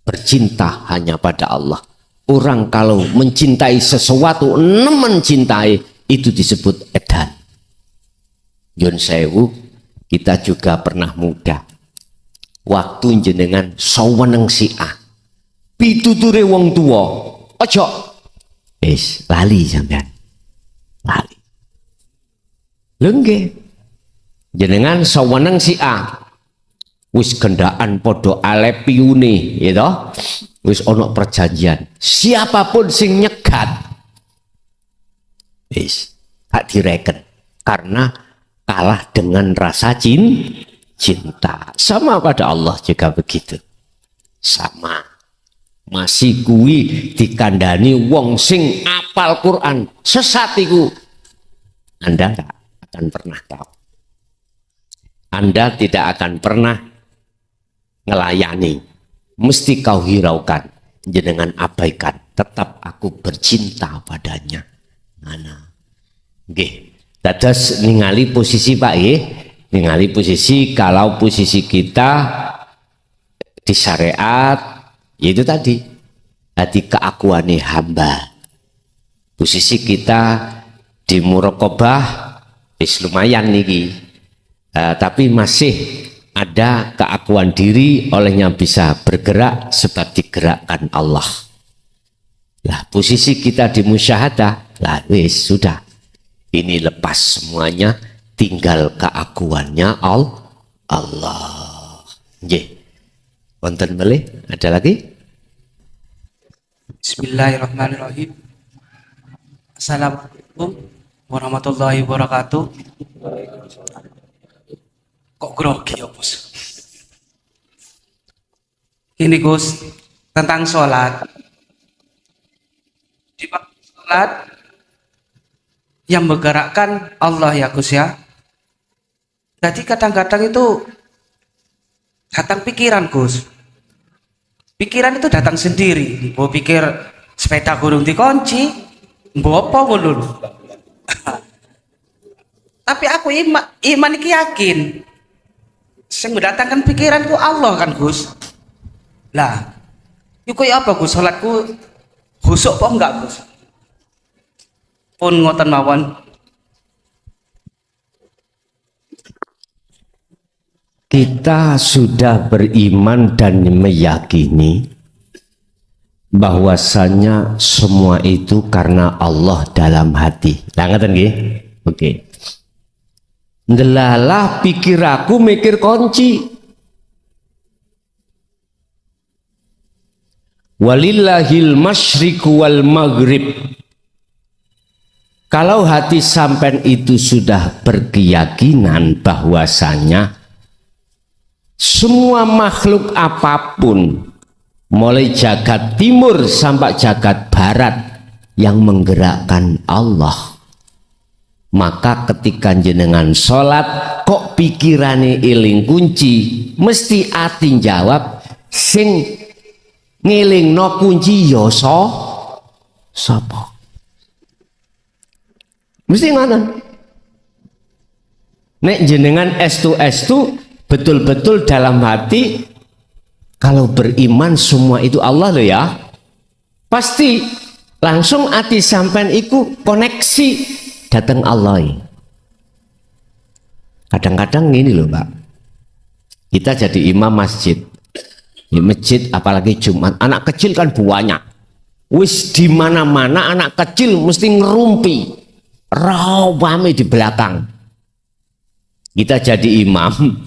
bercinta hanya pada Allah. Orang kalau mencintai sesuatu, mencintai itu disebut edan. Yun sewu, kita juga pernah muda. Waktu jenengan saweneng si A, pituture wong tua, ojo, lali sampean, lali. Lengge, jenengan saweneng si A, wis gendaan podo alepiune, gitu. Wis ono perjanjian, siapapun sing nyegat wis gak direken karena kalah dengan rasa cinta. Sama pada Allah juga begitu, sama. Masih kuwi dikandani wong sing apal Quran sesat iku, Anda gak akan pernah tahu, Anda tidak akan pernah ngelayani. Mesti kau hiraukan, jenengan abaikan, tetap aku bercinta padanya. Mana? Nggih. Dados ningali posisi Pak nggih. Ningali posisi, kalau posisi kita di syariat yaitu tadi keakuane hamba. Posisi kita di muraqabah wis lumayan niki. Tapi masih ada keakuan diri, olehnya bisa bergerak sebab digerakkan Allah. Lah posisi kita di musyahadah, lah wis sudah. Ini lepas semuanya, tinggal keakuannya Allah. Nggih. Wonten melih, ada lagi? Bismillahirrahmanirrahim. Assalamualaikum warahmatullahi wabarakatuh. Kok grogi ya Bos? Ini Gus, tentang sholat. Di sholat yang menggerakkan Allah ya Gus ya. Jadi kadang-kadang itu datang pikiran Gus. Pikiran itu datang sendiri. Mau pikir sepeda gurung dikunci, mau apa ngono. Tapi aku iman iki yakin. Sing mendatangkan pikiranku Allah kan Gus. Lah, iku ya apa Gus? Salatku khusuk apa enggak Gus? pun ngoten mawon. Kita sudah beriman dan meyakini bahwasanya semua itu karena Allah dalam hati. Lah ngaten nggih? Oke. Ndelalah pikir aku mikir kunci. Walillahil masyriqu wal maghrib. Kalau hati sampean itu sudah berkeyakinan bahwasanya semua makhluk apapun, mulai jagat timur sampai jagat barat, yang menggerakkan Allah, maka ketika jenengan sholat kok pikirane eling kunci, mesti ati jawab sing ngelingno kunci ya sapa? Mesti ngoten. Nek jenengan estu betul-betul dalam hati, kalau beriman semua itu Allah loh ya, pasti langsung hati sampean iku koneksi datang Allah. Kadang-kadang gini loh Pak, kita jadi imam masjid, di masjid apalagi Jumat, anak kecil kan banyak, wis di mana-mana anak kecil mesti ngerumpi, rawame di belakang. Kita jadi imam,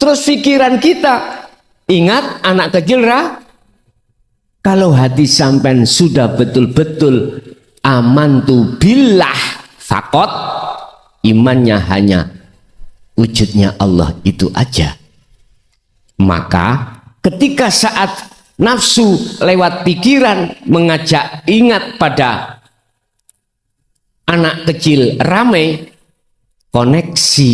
terus pikiran kita ingat anak kecil kalau hati sampean sudah betul-betul amantu billah fakot, imannya hanya wujudnya Allah itu aja, maka ketika saat nafsu lewat pikiran mengajak ingat pada anak kecil ramai, koneksi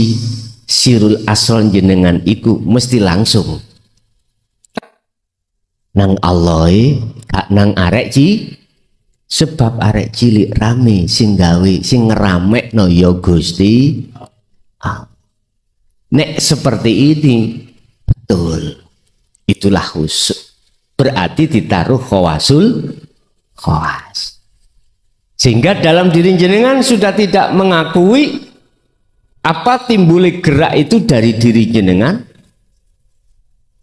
sirul asron jenengan iku mesti langsung nang Allah, gak nang arek sebab arek cilik rame sing gawe sing ngeramekno ya Gusti. Nek seperti ini betul, itulah khusyuk, berarti ditaruh khawasul khawas, sehingga dalam diri jenengan sudah tidak mengakui apa timbulnya gerak itu dari diri jenengan,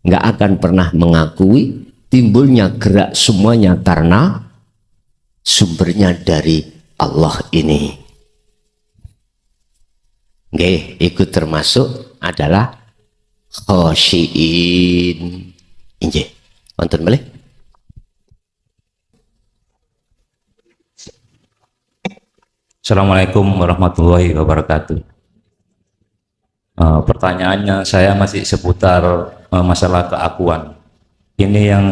nggak akan pernah mengakui timbulnya gerak semuanya karena sumbernya dari Allah ini. Nggih, ikut termasuk adalah khosyiin. Injih, wonten malih. Assalamualaikum warahmatullahi wabarakatuh. Pertanyaannya saya masih seputar masalah keakuan. Ini yang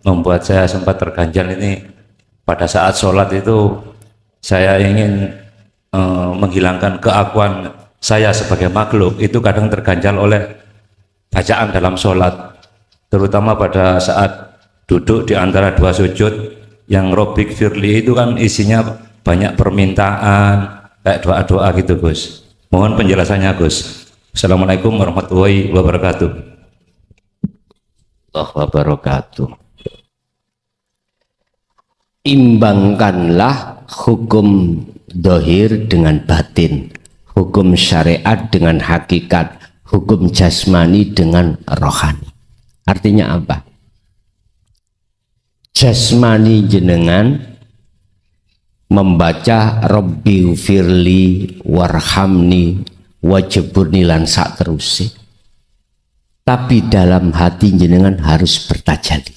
membuat saya sempat terganjal ini, pada saat sholat itu saya ingin menghilangkan keakuan saya sebagai makhluk, itu kadang terganjal oleh bacaan dalam sholat, terutama pada saat duduk di antara dua sujud yang Robbik Firli itu kan isinya banyak permintaan kayak doa-doa gitu Gus. Mohon penjelasannya Gus. Assalamualaikum warahmatullahi wabarakatuh. Wabarakatuh. Imbangkanlah hukum dohir dengan batin, hukum syariat dengan hakikat, hukum jasmani dengan rohani. Artinya apa? Jasmani jenengan membaca Rabbi firli warhamni wajiburni lan sak terusé, tapi dalam hati jenengan harus bertajali.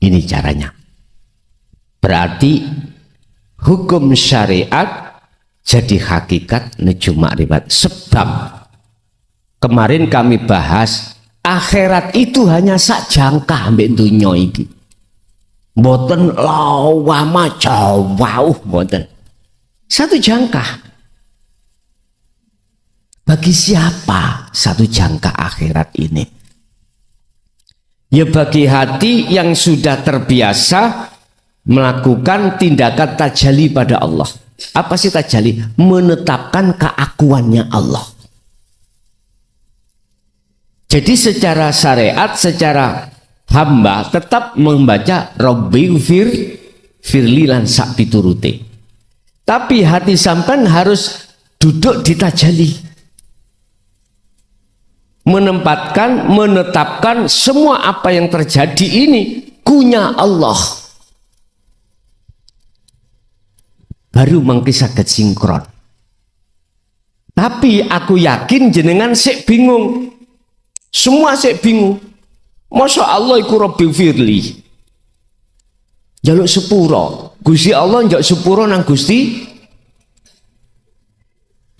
Ini caranya. Berarti hukum syariat jadi hakikat nuju makrifat. Sebab kemarin kami bahas akhirat itu hanya sak jangka ambek dunya iki. Mboten lawama jauh mboten. Satu jangka. Bagi siapa satu jangka akhirat ini? Ya bagi hati yang sudah terbiasa melakukan tindakan tajalli pada Allah. Apa sih tajalli? Menetapkan keakuannya Allah. Jadi secara syariat, secara hamba tetap membaca Rabbi firli lan sak piturute. Tapi hati sampean harus duduk di tajalli. Menetapkan semua apa yang terjadi ini punya Allah. Baru mangke saged sinkron. Tapi aku yakin jenengan sik bingung. Semua sik bingung. Masya Allah iku Rabbi firli. Jaluk sepuro. Gusti Allah njak sepuro nang Gusti.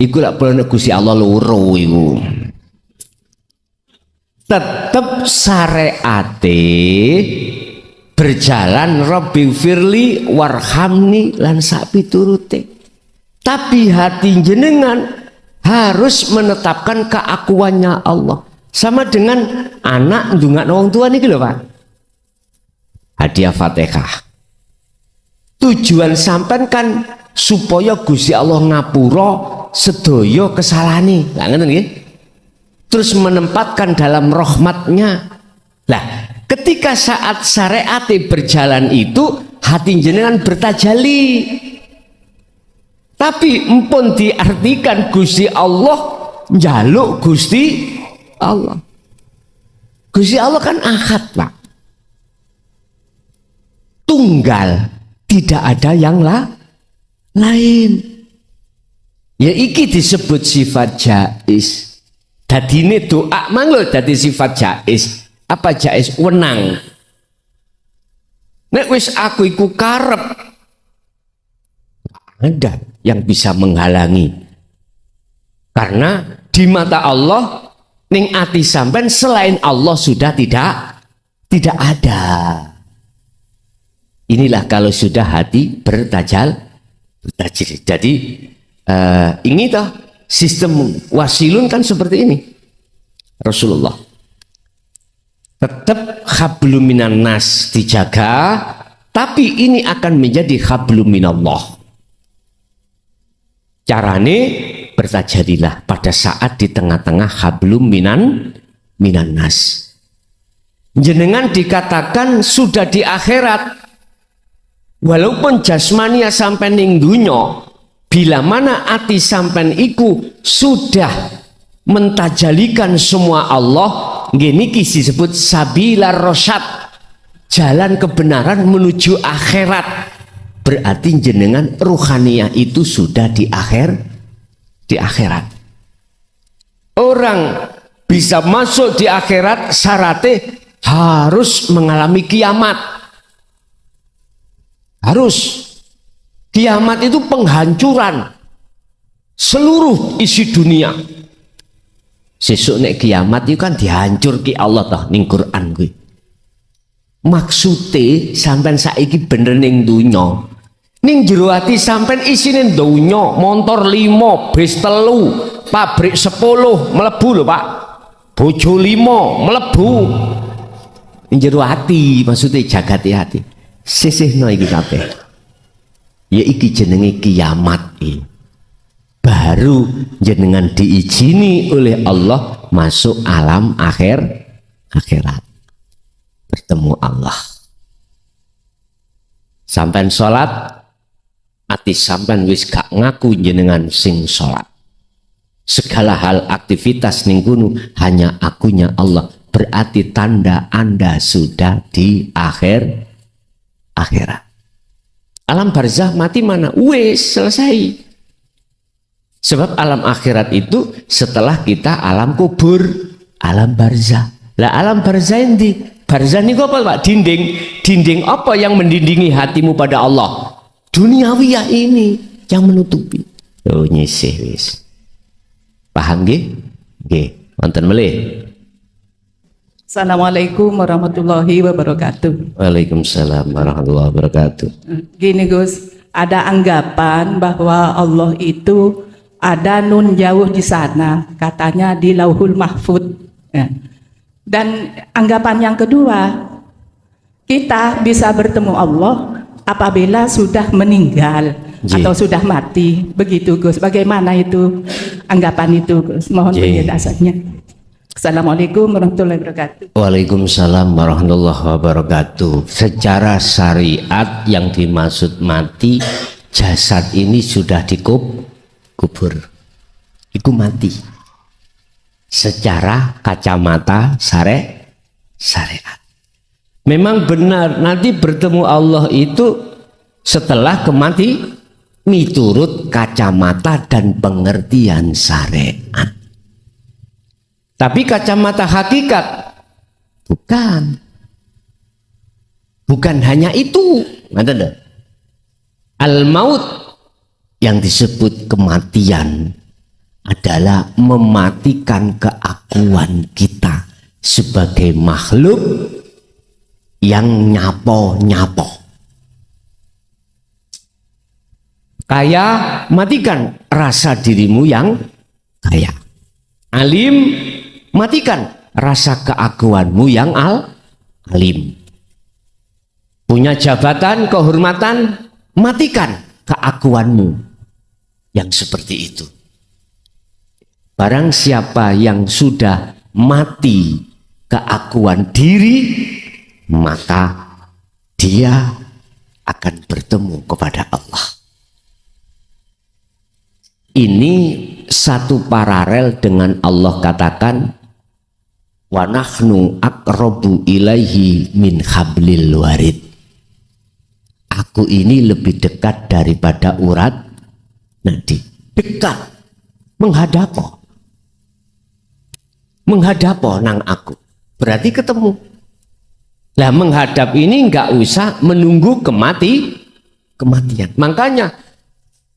Iku lak perlu Gusti Allah loro iku. Tetap syariate berjalan Rabbi firli warhamni lan sak piturute. Tapi hati jenengan harus menetapkan keakuannya Allah. Sama dengan anak ndungakno wong tua niki lho Pak. Hadiah Fatihah. Tujuan sampean kan supaya Gusti Allah ngapura sedaya kesalahane. Lah ngoten nggih. Terus menempatkan dalam rahmatnya. Lah, ketika saat syariat berjalan itu hati jenengan bertajalli. Tapi empun diartikan Gusti Allah njaluk Gusti Allah. Gusti Allah kan ahad, Pak. Tunggal, tidak ada yang lain. Ya iki disebut sifat jaiz. Dadine doa manglo dadi sifat jaiz. Apa jaiz? Wenang. Nek wis aku iku karep, ada yang bisa menghalangi. Karena di mata Allah ning ati sampean selain Allah sudah tidak ada. Inilah kalau sudah hati bertajal. Jadi ini toh sistem wasilun kan seperti ini. Rasulullah tetap hablum minan nas dijaga, tapi ini akan menjadi hablum minallah. Carane bertajalilah pada saat di tengah-tengah hablum minan nas. Jenengan dikatakan sudah di akhirat, walaupun jasmania sampai ning dunya, bila mana ati sampean iku sudah mentajalikan semua Allah, gini disebut sabila rosyad, jalan kebenaran menuju akhirat. Berarti jenengan ruhaniyah itu sudah di akhirat. Orang bisa masuk di akhirat syaratnya harus mengalami kiamat. Harus. Kiamat itu penghancuran seluruh isi dunia. Sesuk nek kiamat itu kan dihancur ki Allah toh ning Quran kuwi. Maksude sampean saiki bener ning dunya. Ning jero ati sampean isine donya, motor 5, bis 3, pabrik 10 mlebu lho Pak. Bojo 5 mlebu. Ning jero ati maksude jagate ati. Sisihno iki kabeh. Ya iki jenenge kiamat iki. Baru jenengan diizini oleh Allah masuk alam akhirat. Bertemu Allah. Sampai sholat, ati sampai wis gak ngaku jenengan sing sholat. Segala hal aktivitas ning gunung hanya akunya Allah. Berarti tanda Anda sudah di akhirat. Alam barzah mati mana? Wis selesai. Sebab alam akhirat itu setelah kita alam kubur, alam barzah. Lah alam barzah ini, barzah ini apa Pak? Dinding apa yang mendindingi hatimu pada Allah? Duniawiyah ini yang menutupi. Oh nyisih wis. Paham nggih? Nggih, wonten melih. Assalamualaikum warahmatullahi wabarakatuh. Waalaikumsalam warahmatullahi wabarakatuh. Gini Gus, ada anggapan bahwa Allah itu ada nun jauh di sana, katanya di Lauhul Mahfud. Ya. Dan anggapan yang kedua, kita bisa bertemu Allah apabila sudah meninggal atau sudah mati. Begitu Gus, bagaimana itu anggapan itu Gus? Mohon penjelasannya. Assalamualaikum warahmatullahi wabarakatuh. Waalaikumsalam warahmatullahi wabarakatuh. Secara syariat yang dimaksud mati jasad ini sudah dikubur, iku mati secara kacamata syariat. Memang benar nanti bertemu Allah itu setelah kematian miturut kacamata dan pengertian syariat. Tapi kacamata hakikat bukan hanya itu. Al-maut yang disebut kematian adalah mematikan keakuan kita sebagai makhluk yang nyapo. Kaya, matikan rasa dirimu yang kaya. Alim, matikan rasa keakuanmu yang alim. Punya jabatan, kehormatan, matikan keakuanmu yang seperti itu. Barang siapa yang sudah mati keakuan diri, maka dia akan bertemu kepada Allah. Ini satu paralel dengan Allah katakan wa nahnu aqrabu ilaihi min hablil warid. Aku ini lebih dekat daripada urat nadi. Dekat. Menghadap nang aku. Berarti ketemu. Lah menghadap ini enggak usah menunggu kematian. Makanya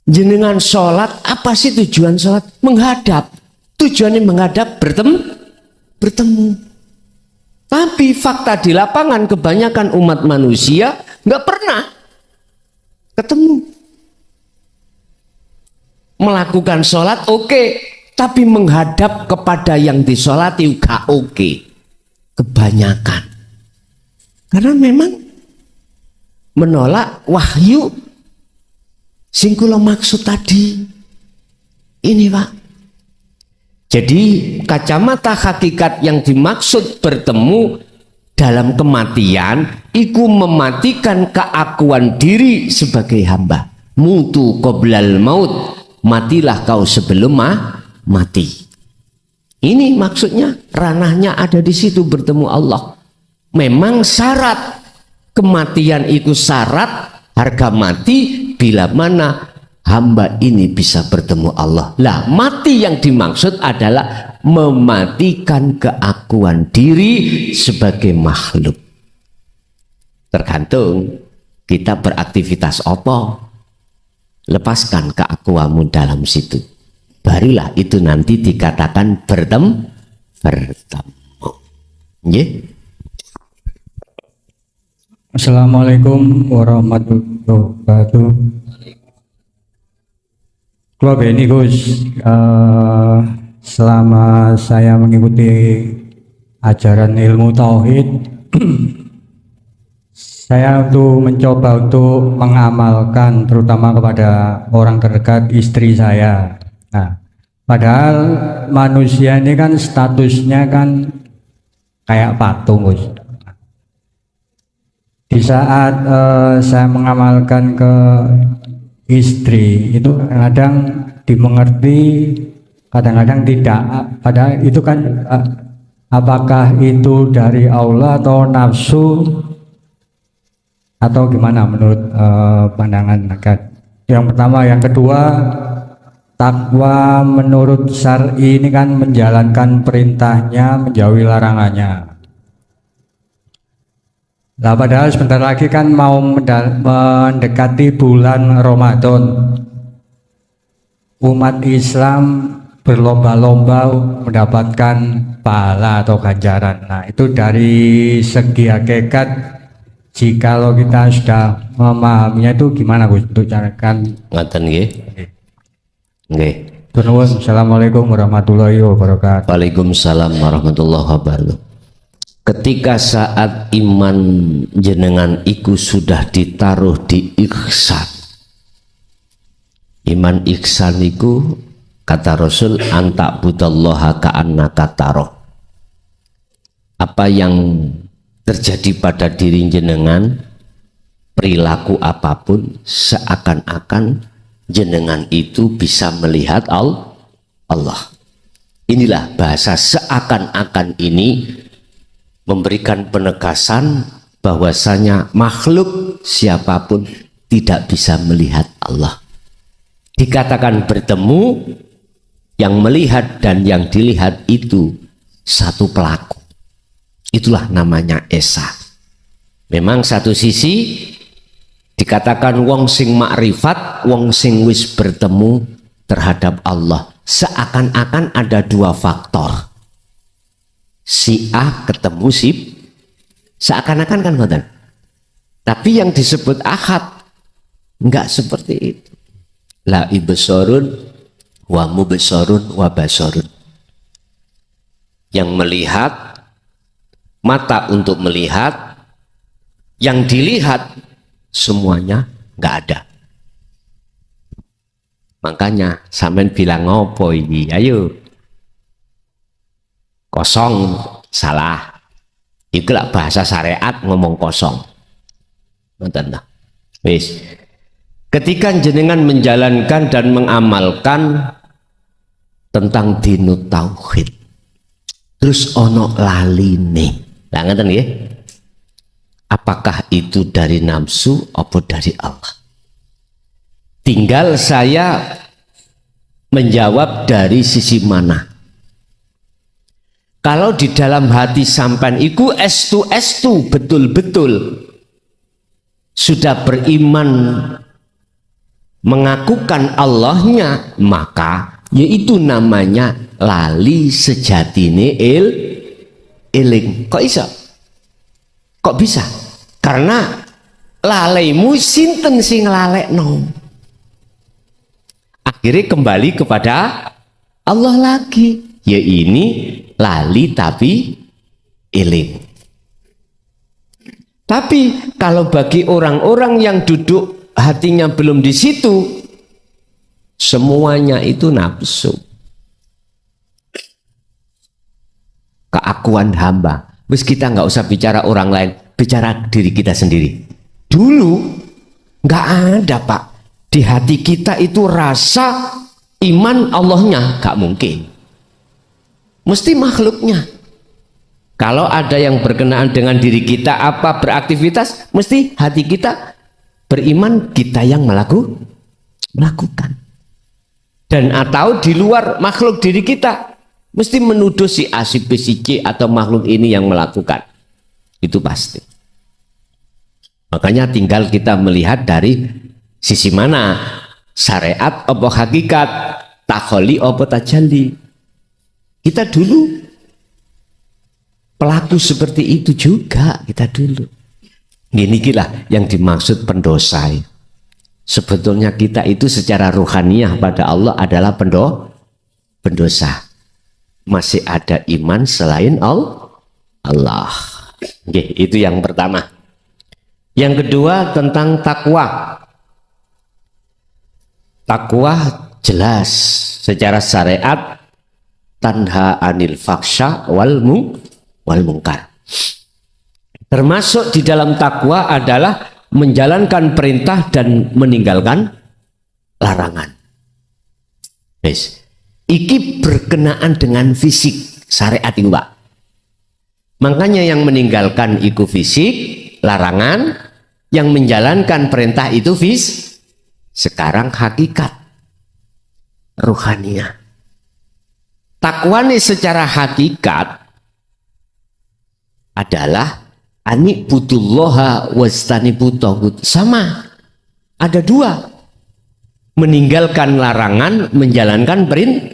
jenengan sholat, apa sih tujuan sholat? Menghadap. Tujuannya menghadap bertemu. Tapi fakta di lapangan kebanyakan umat manusia nggak pernah ketemu. Melakukan sholat oke, tapi menghadap kepada yang disolati gak oke. Kebanyakan. Karena memang menolak wahyu sing kula maksud tadi. Ini Pak. Jadi kacamata hakikat yang dimaksud bertemu dalam kematian iku mematikan keakuan diri sebagai hamba. Mutu qoblal maut, matilah kau sebelum mati. Ini maksudnya ranahnya ada di situ bertemu Allah. Memang syarat kematian itu syarat harga mati bila mana hamba ini bisa bertemu Allah. Lah mati yang dimaksud adalah mematikan keakuan diri sebagai makhluk. Tergantung kita beraktivitas apa. Lepaskan keakuanmu dalam situ. Barulah itu nanti dikatakan bertemu. Nggih. Assalamualaikum warahmatullahi wabarakatuh. Kula beni Gus, selama saya mengikuti ajaran ilmu tauhid, saya mencoba untuk mengamalkan terutama kepada orang terdekat istri saya. Nah, padahal manusia ini kan statusnya kan kayak patung Gus. Di saat saya mengamalkan ke istri itu kadang dimengerti, kadang-kadang tidak. Padahal itu kan apakah itu dari Allah atau nafsu atau gimana menurut pandangan akad? Yang pertama, yang kedua, takwa menurut syar'i ini kan menjalankan perintahnya, menjauhi larangannya. Nah, padahal sebentar lagi kan mau mendekati bulan Ramadan. Umat Islam berlomba-lomba mendapatkan pahala atau ganjaran. Nah, itu dari segi hakikat, jikalau kita sudah memahaminya itu gimana Gus untuk carakan? Ngoten nggih. Nggih. Assalamualaikum warahmatullahi wabarakatuh. Waalaikumsalam warahmatullahi wabarakatuh. Ketika saat iman jenengan iku sudah ditaruh di ihsan. Iman ihsan iku kata Rasul anta budallaha ka'annaka taroh. Apa yang terjadi pada diri jenengan perilaku apapun seakan-akan jenengan itu bisa melihat Allah. Inilah bahasa seakan-akan ini memberikan penegasan bahwasanya makhluk siapapun tidak bisa melihat Allah. Dikatakan bertemu, yang melihat dan yang dilihat itu satu pelaku. Itulah namanya esa. Memang satu sisi dikatakan wong sing makrifat, wong sing wis bertemu terhadap Allah. Seakan-akan ada dua faktor. Si A ketemu si B. Seakan-akan kan ngoten. Tapi yang disebut ahad enggak seperti itu. La ibsorun wa mubsorun wa basarun. Yang melihat, mata untuk melihat, yang dilihat semuanya enggak ada. Makanya sampean bilang ngopo ini? Ayo. Kosong, salah. Itulah bahasa syariat ngomong kosong. Nonton dah. Wis. Ketika jenengan menjalankan dan mengamalkan tentang dinut tauhid, terus ono laline. Lah ngoten nggih. Apakah itu dari nafsu atau dari Allah? Tinggal saya menjawab dari sisi mana. Kalau di dalam hati sampan iku estu betul-betul sudah beriman mengakukan Allahnya, maka yaitu namanya lali sejatine eling. Kok bisa? Kok bisa? Karena lalaimu sinten sing lalekno. Akhirnya kembali kepada Allah lagi. Ya ini lali tapi eling. Tapi kalau bagi orang-orang yang duduk hatinya belum di situ, semuanya itu nafsu. Keakuan hamba. Wis kita nggak usah bicara orang lain, bicara diri kita sendiri. Dulu nggak ada Pak. Di hati kita itu rasa iman Allahnya nggak mungkin. Mesti makhluknya. Kalau ada yang berkenaan dengan diri kita apa beraktivitas, mesti hati kita beriman kita yang melakukan. Dan atau di luar makhluk diri kita, mesti menuduh si A, si B, si C atau makhluk ini yang melakukan. Itu pasti. Makanya tinggal kita melihat dari sisi mana, syariat apa hakikat, takholi apa tajalli. Kita dulu pelaku seperti itu juga, kita dulu. Gini gila yang dimaksud pendosa. Sebetulnya kita itu secara ruhaniyah pada Allah adalah pendosa. Masih ada iman selain Allah. Oke, itu yang pertama. Yang kedua tentang takwa. Takwa jelas secara syariat tanha anil faksha wal mungkar. Termasuk di dalam takwa adalah menjalankan perintah dan meninggalkan larangan. Yes. Iki berkenaan dengan fisik syariat itu Pak. Makanya yang meninggalkan itu fisik, larangan, yang menjalankan perintah itu fisik. Sekarang hakikat ruhaniyah. Takwa ini secara hakikat adalah ani'budullaha wastanibu taghut. Sama. Ada dua. Meninggalkan larangan, menjalankan perintah.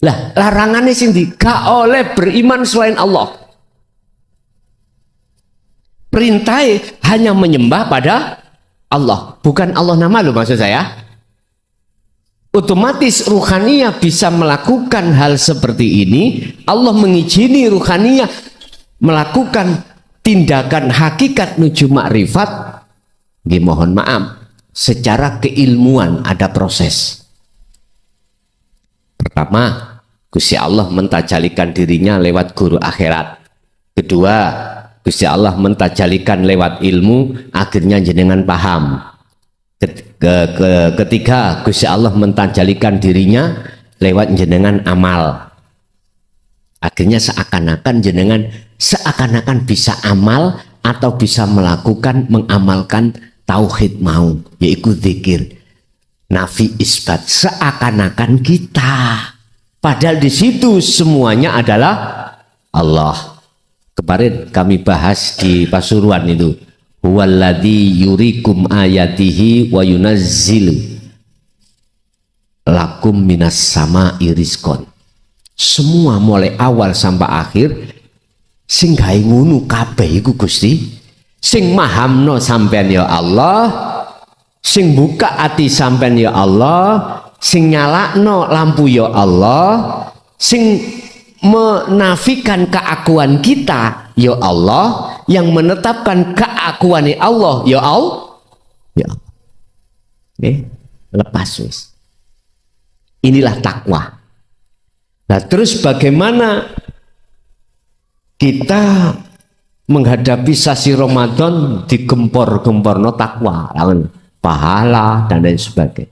Lah, larangannya sendiri gak oleh beriman selain Allah. Perintahnya hanya menyembah pada Allah, bukan Allah nama loh maksud saya. Otomatis ruhaniyah bisa melakukan hal seperti ini. Allah mengizini ruhaniyah melakukan tindakan hakikat menuju makrifat. Mohon maaf, secara keilmuan ada proses. Pertama, Gusti Allah mentajalikan dirinya lewat guru akhirat. Kedua, Gusti Allah mentajalikan lewat ilmu, akhirnya jenengan paham. Ketiga, Gusti Allah mentajalikan dirinya lewat jenengan amal. Akhirnya seakan-akan jenengan bisa amal atau bisa melakukan, mengamalkan tauhid mau, yaitu zikir. Nafi isbat, seakan-akan kita. Padahal di situ semuanya adalah Allah. Kemarin kami bahas di Pasuruan itu, huwaladzi yurikum ayatihi wa yunazzilu lakum minas sama'i rizqon. Semua mulai awal sampai akhir sing gawe ngono kabeh iku Gusti, sing mahamno sampean ya Allah, sing buka ati sampean ya Allah, sing nyalakno lampu ya Allah, sing menafikan keakuan kita ya Allah, yang menetapkan keakuan Allah ya Allah, ya Allah. Lepas wis. Inilah takwa. Nah, terus bagaimana kita menghadapi sasi Ramadan digempor-gemporno takwa, pahala dan lain sebagainya.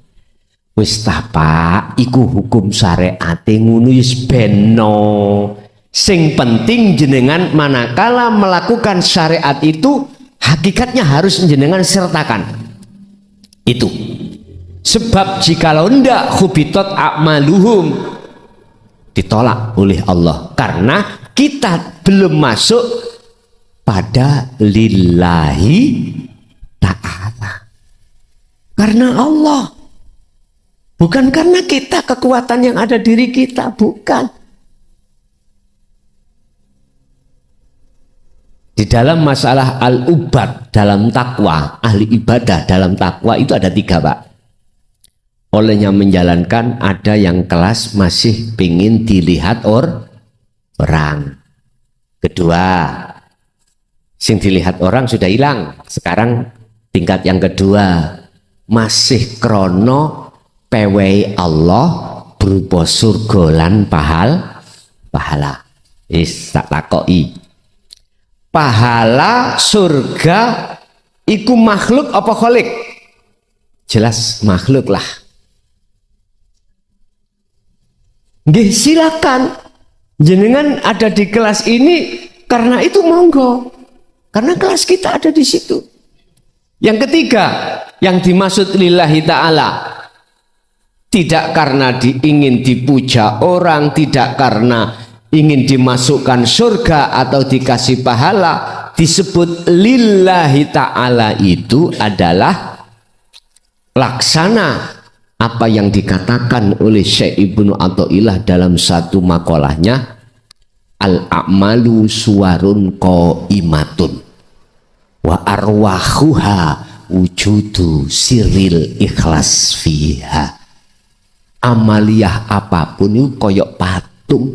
Wis Pak, iku hukum syariat ngono wis beno. Sing penting jenengan manakala melakukan syariat itu hakikatnya harus jenengan sertakan. Itu. Sebab jikalau ndak hubitat a'maluhum, ditolak oleh Allah karena kita belum masuk pada lillahi ta'ala. Karena Allah. Bukan karena kita, kekuatan yang ada diri kita, bukan. Di dalam masalah al-ubad dalam takwa, ahli ibadah dalam takwa itu ada 3 Pak. Olehnya menjalankan, ada yang kelas masih pingin dilihat orang. Kedua, sing dilihat orang sudah hilang. Sekarang tingkat yang kedua, masih krono pewei Allah berupa surga lan pahala. Tak takoki. Pahala surga iku makhluk apa kholik? Jelas makhluk lah. Nggih, silakan. Jenengan ada di kelas ini karena itu monggo. Karena kelas kita ada di situ. Yang ketiga, yang dimaksud lillahi ta'ala, tidak karena ingin dipuja orang, tidak karena ingin dimasukkan surga atau dikasih pahala. Disebut lillahi ta'ala itu adalah laksana apa yang dikatakan oleh Syekh Ibnu Athaillah dalam satu makolahnya, al-a'malu suwarun qaimatun wa arwahuha wujudu sirril ikhlas fiha. Amaliyah apapun itu koyok patung,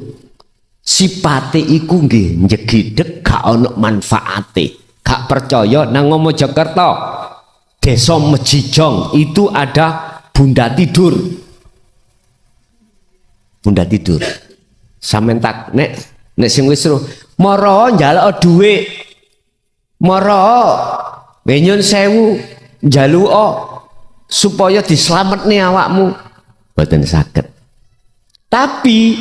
sipate iku nggih njegideg gak ono manfaate. Gak percaya nang Mojokerto Desa Mejijong itu ada bunda tidur. Bunda tidur. Sampeyan tak nek sing wis suruh mara njaluk dhuwit. Mara nyun sewu njaluk supaya dislametne awakmu. Boten saged. Tapi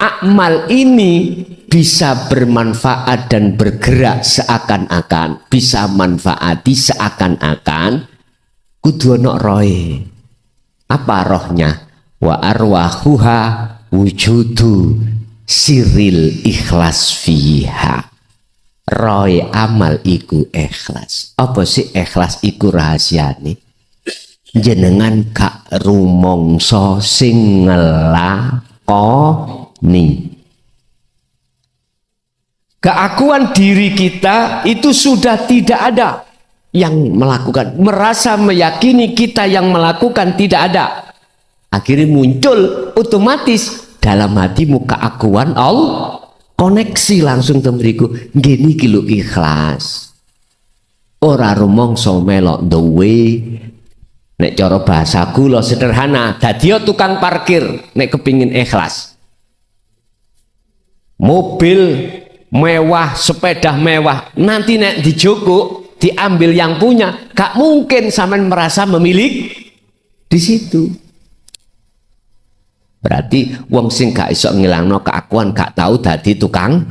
amal ini bisa bermanfaat dan bergerak seakan-akan, bisa manfaati seakan-akan kudu ana rohe. Apa rohnya? Wa arwahuha wujudu sirril ikhlas fiha. Rohe amal iku ikhlas. Apa sih ikhlas iku rahasiane? Jenengan gak rumangsa sing ngelakoni. Keakuan diri kita itu sudah tidak ada yang melakukan, merasa meyakini kita yang melakukan tidak ada. Akhirnya muncul otomatis dalam hatimu keakuan Allah, koneksi langsung temeriku gini kilo ikhlas. Ora rumangsa melok duwe. Nek cara bahasaku lo sederhana, dadi tukang parkir nek kepingin ikhlas. Mobil mewah, sepeda mewah, nanti nek dijogok diambil yang punya, gak mungkin sampean merasa memiliki di situ. Berarti wong sing gak iso ngilangno keakuan gak tahu dadi tukang.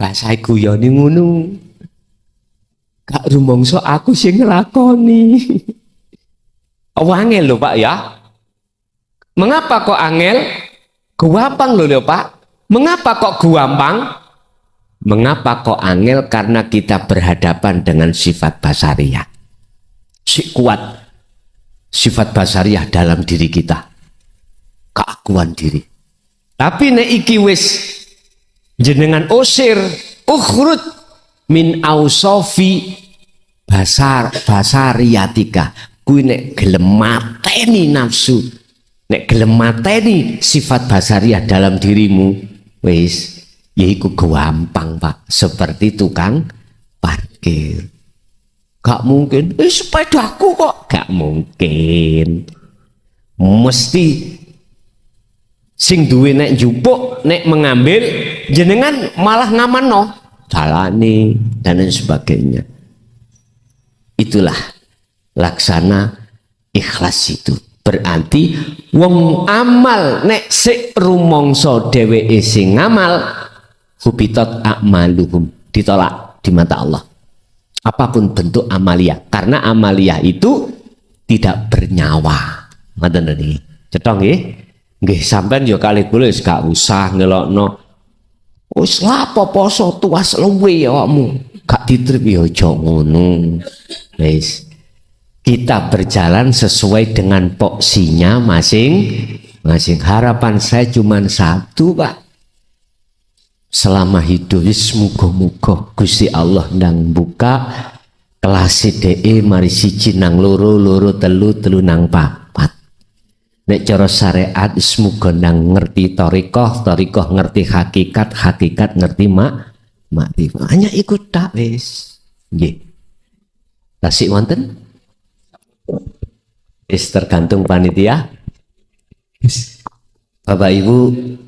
Bahasa guyone ngono. Gak rumangsa aku sing nglakoni. Angel lho Pak ya. Mengapa kok angel? Gampang lho Pak. Mengapa kok gampang? Mengapa kok angel? Karena kita berhadapan dengan sifat basariah. Si kuat sifat basariah dalam diri kita. Keakuan diri. Tapi nek iki wis jenengan usir, ukhrut min ausofi basariatika. Kuwi nek gelem mateni nafsu, nek gelem mateni sifat basariah dalam dirimu, wis yaiku gampang Pak, seperti tukang parkir. Gak mungkin, sepedaku kok, gak mungkin. Mesti sing duwe nek njupuk, nek mengambil, jenengan malah ngamanno, jalani dan lain sebagainya. Itulah laksana ikhlas itu. Berarti wong amal nek sik rumangsa dheweke sing ngamal, hubitat a'maluhum, ditolak di mata Allah. Apapun bentuk amalia, karena amalia itu tidak bernyawa. Ngoten niki. Cetha nggih? Nggih, sampean ya kali kula wis gak usah ngelokno. Wis lapo poso tuas luwe awakmu. Gak ditrip ya aja ngono. Wis. Kita berjalan sesuai dengan poksinya masing-masing. Harapan saya cuma satu Pak. Selama hidup muga-muga Gusti Allah ndang buka kelas DE mari siji nang loro telu nang papat. Nek cara syariat muga ndang ngerti thariqah ngerti hakikat ngerti makrifat. Hanya ikut tak wis. Nggih. Tasik wonten? Tergantung panitia. Bapak Ibu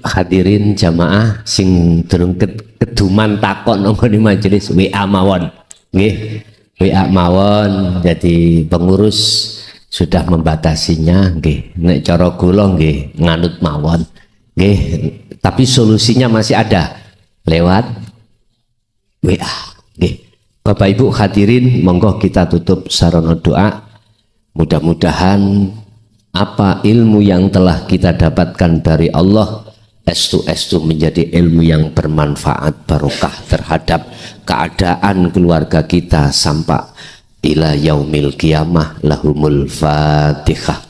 hadirin jamaah sing durung keduman takon nang majelis WA mawon. Nggih, WA mawon. Jadi pengurus sudah membatasinya nggih. Nek cara kula nggih nganut mawon. Nggih, tapi solusinya masih ada lewat WA. Nggih. Bapak Ibu hadirin, monggo kita tutup sarana doa. Mudah-mudahan apa ilmu yang telah kita dapatkan dari Allah estu menjadi ilmu yang bermanfaat barokah terhadap keadaan keluarga kita sampai ila yaumil qiyamah. Lahumul Fatihah.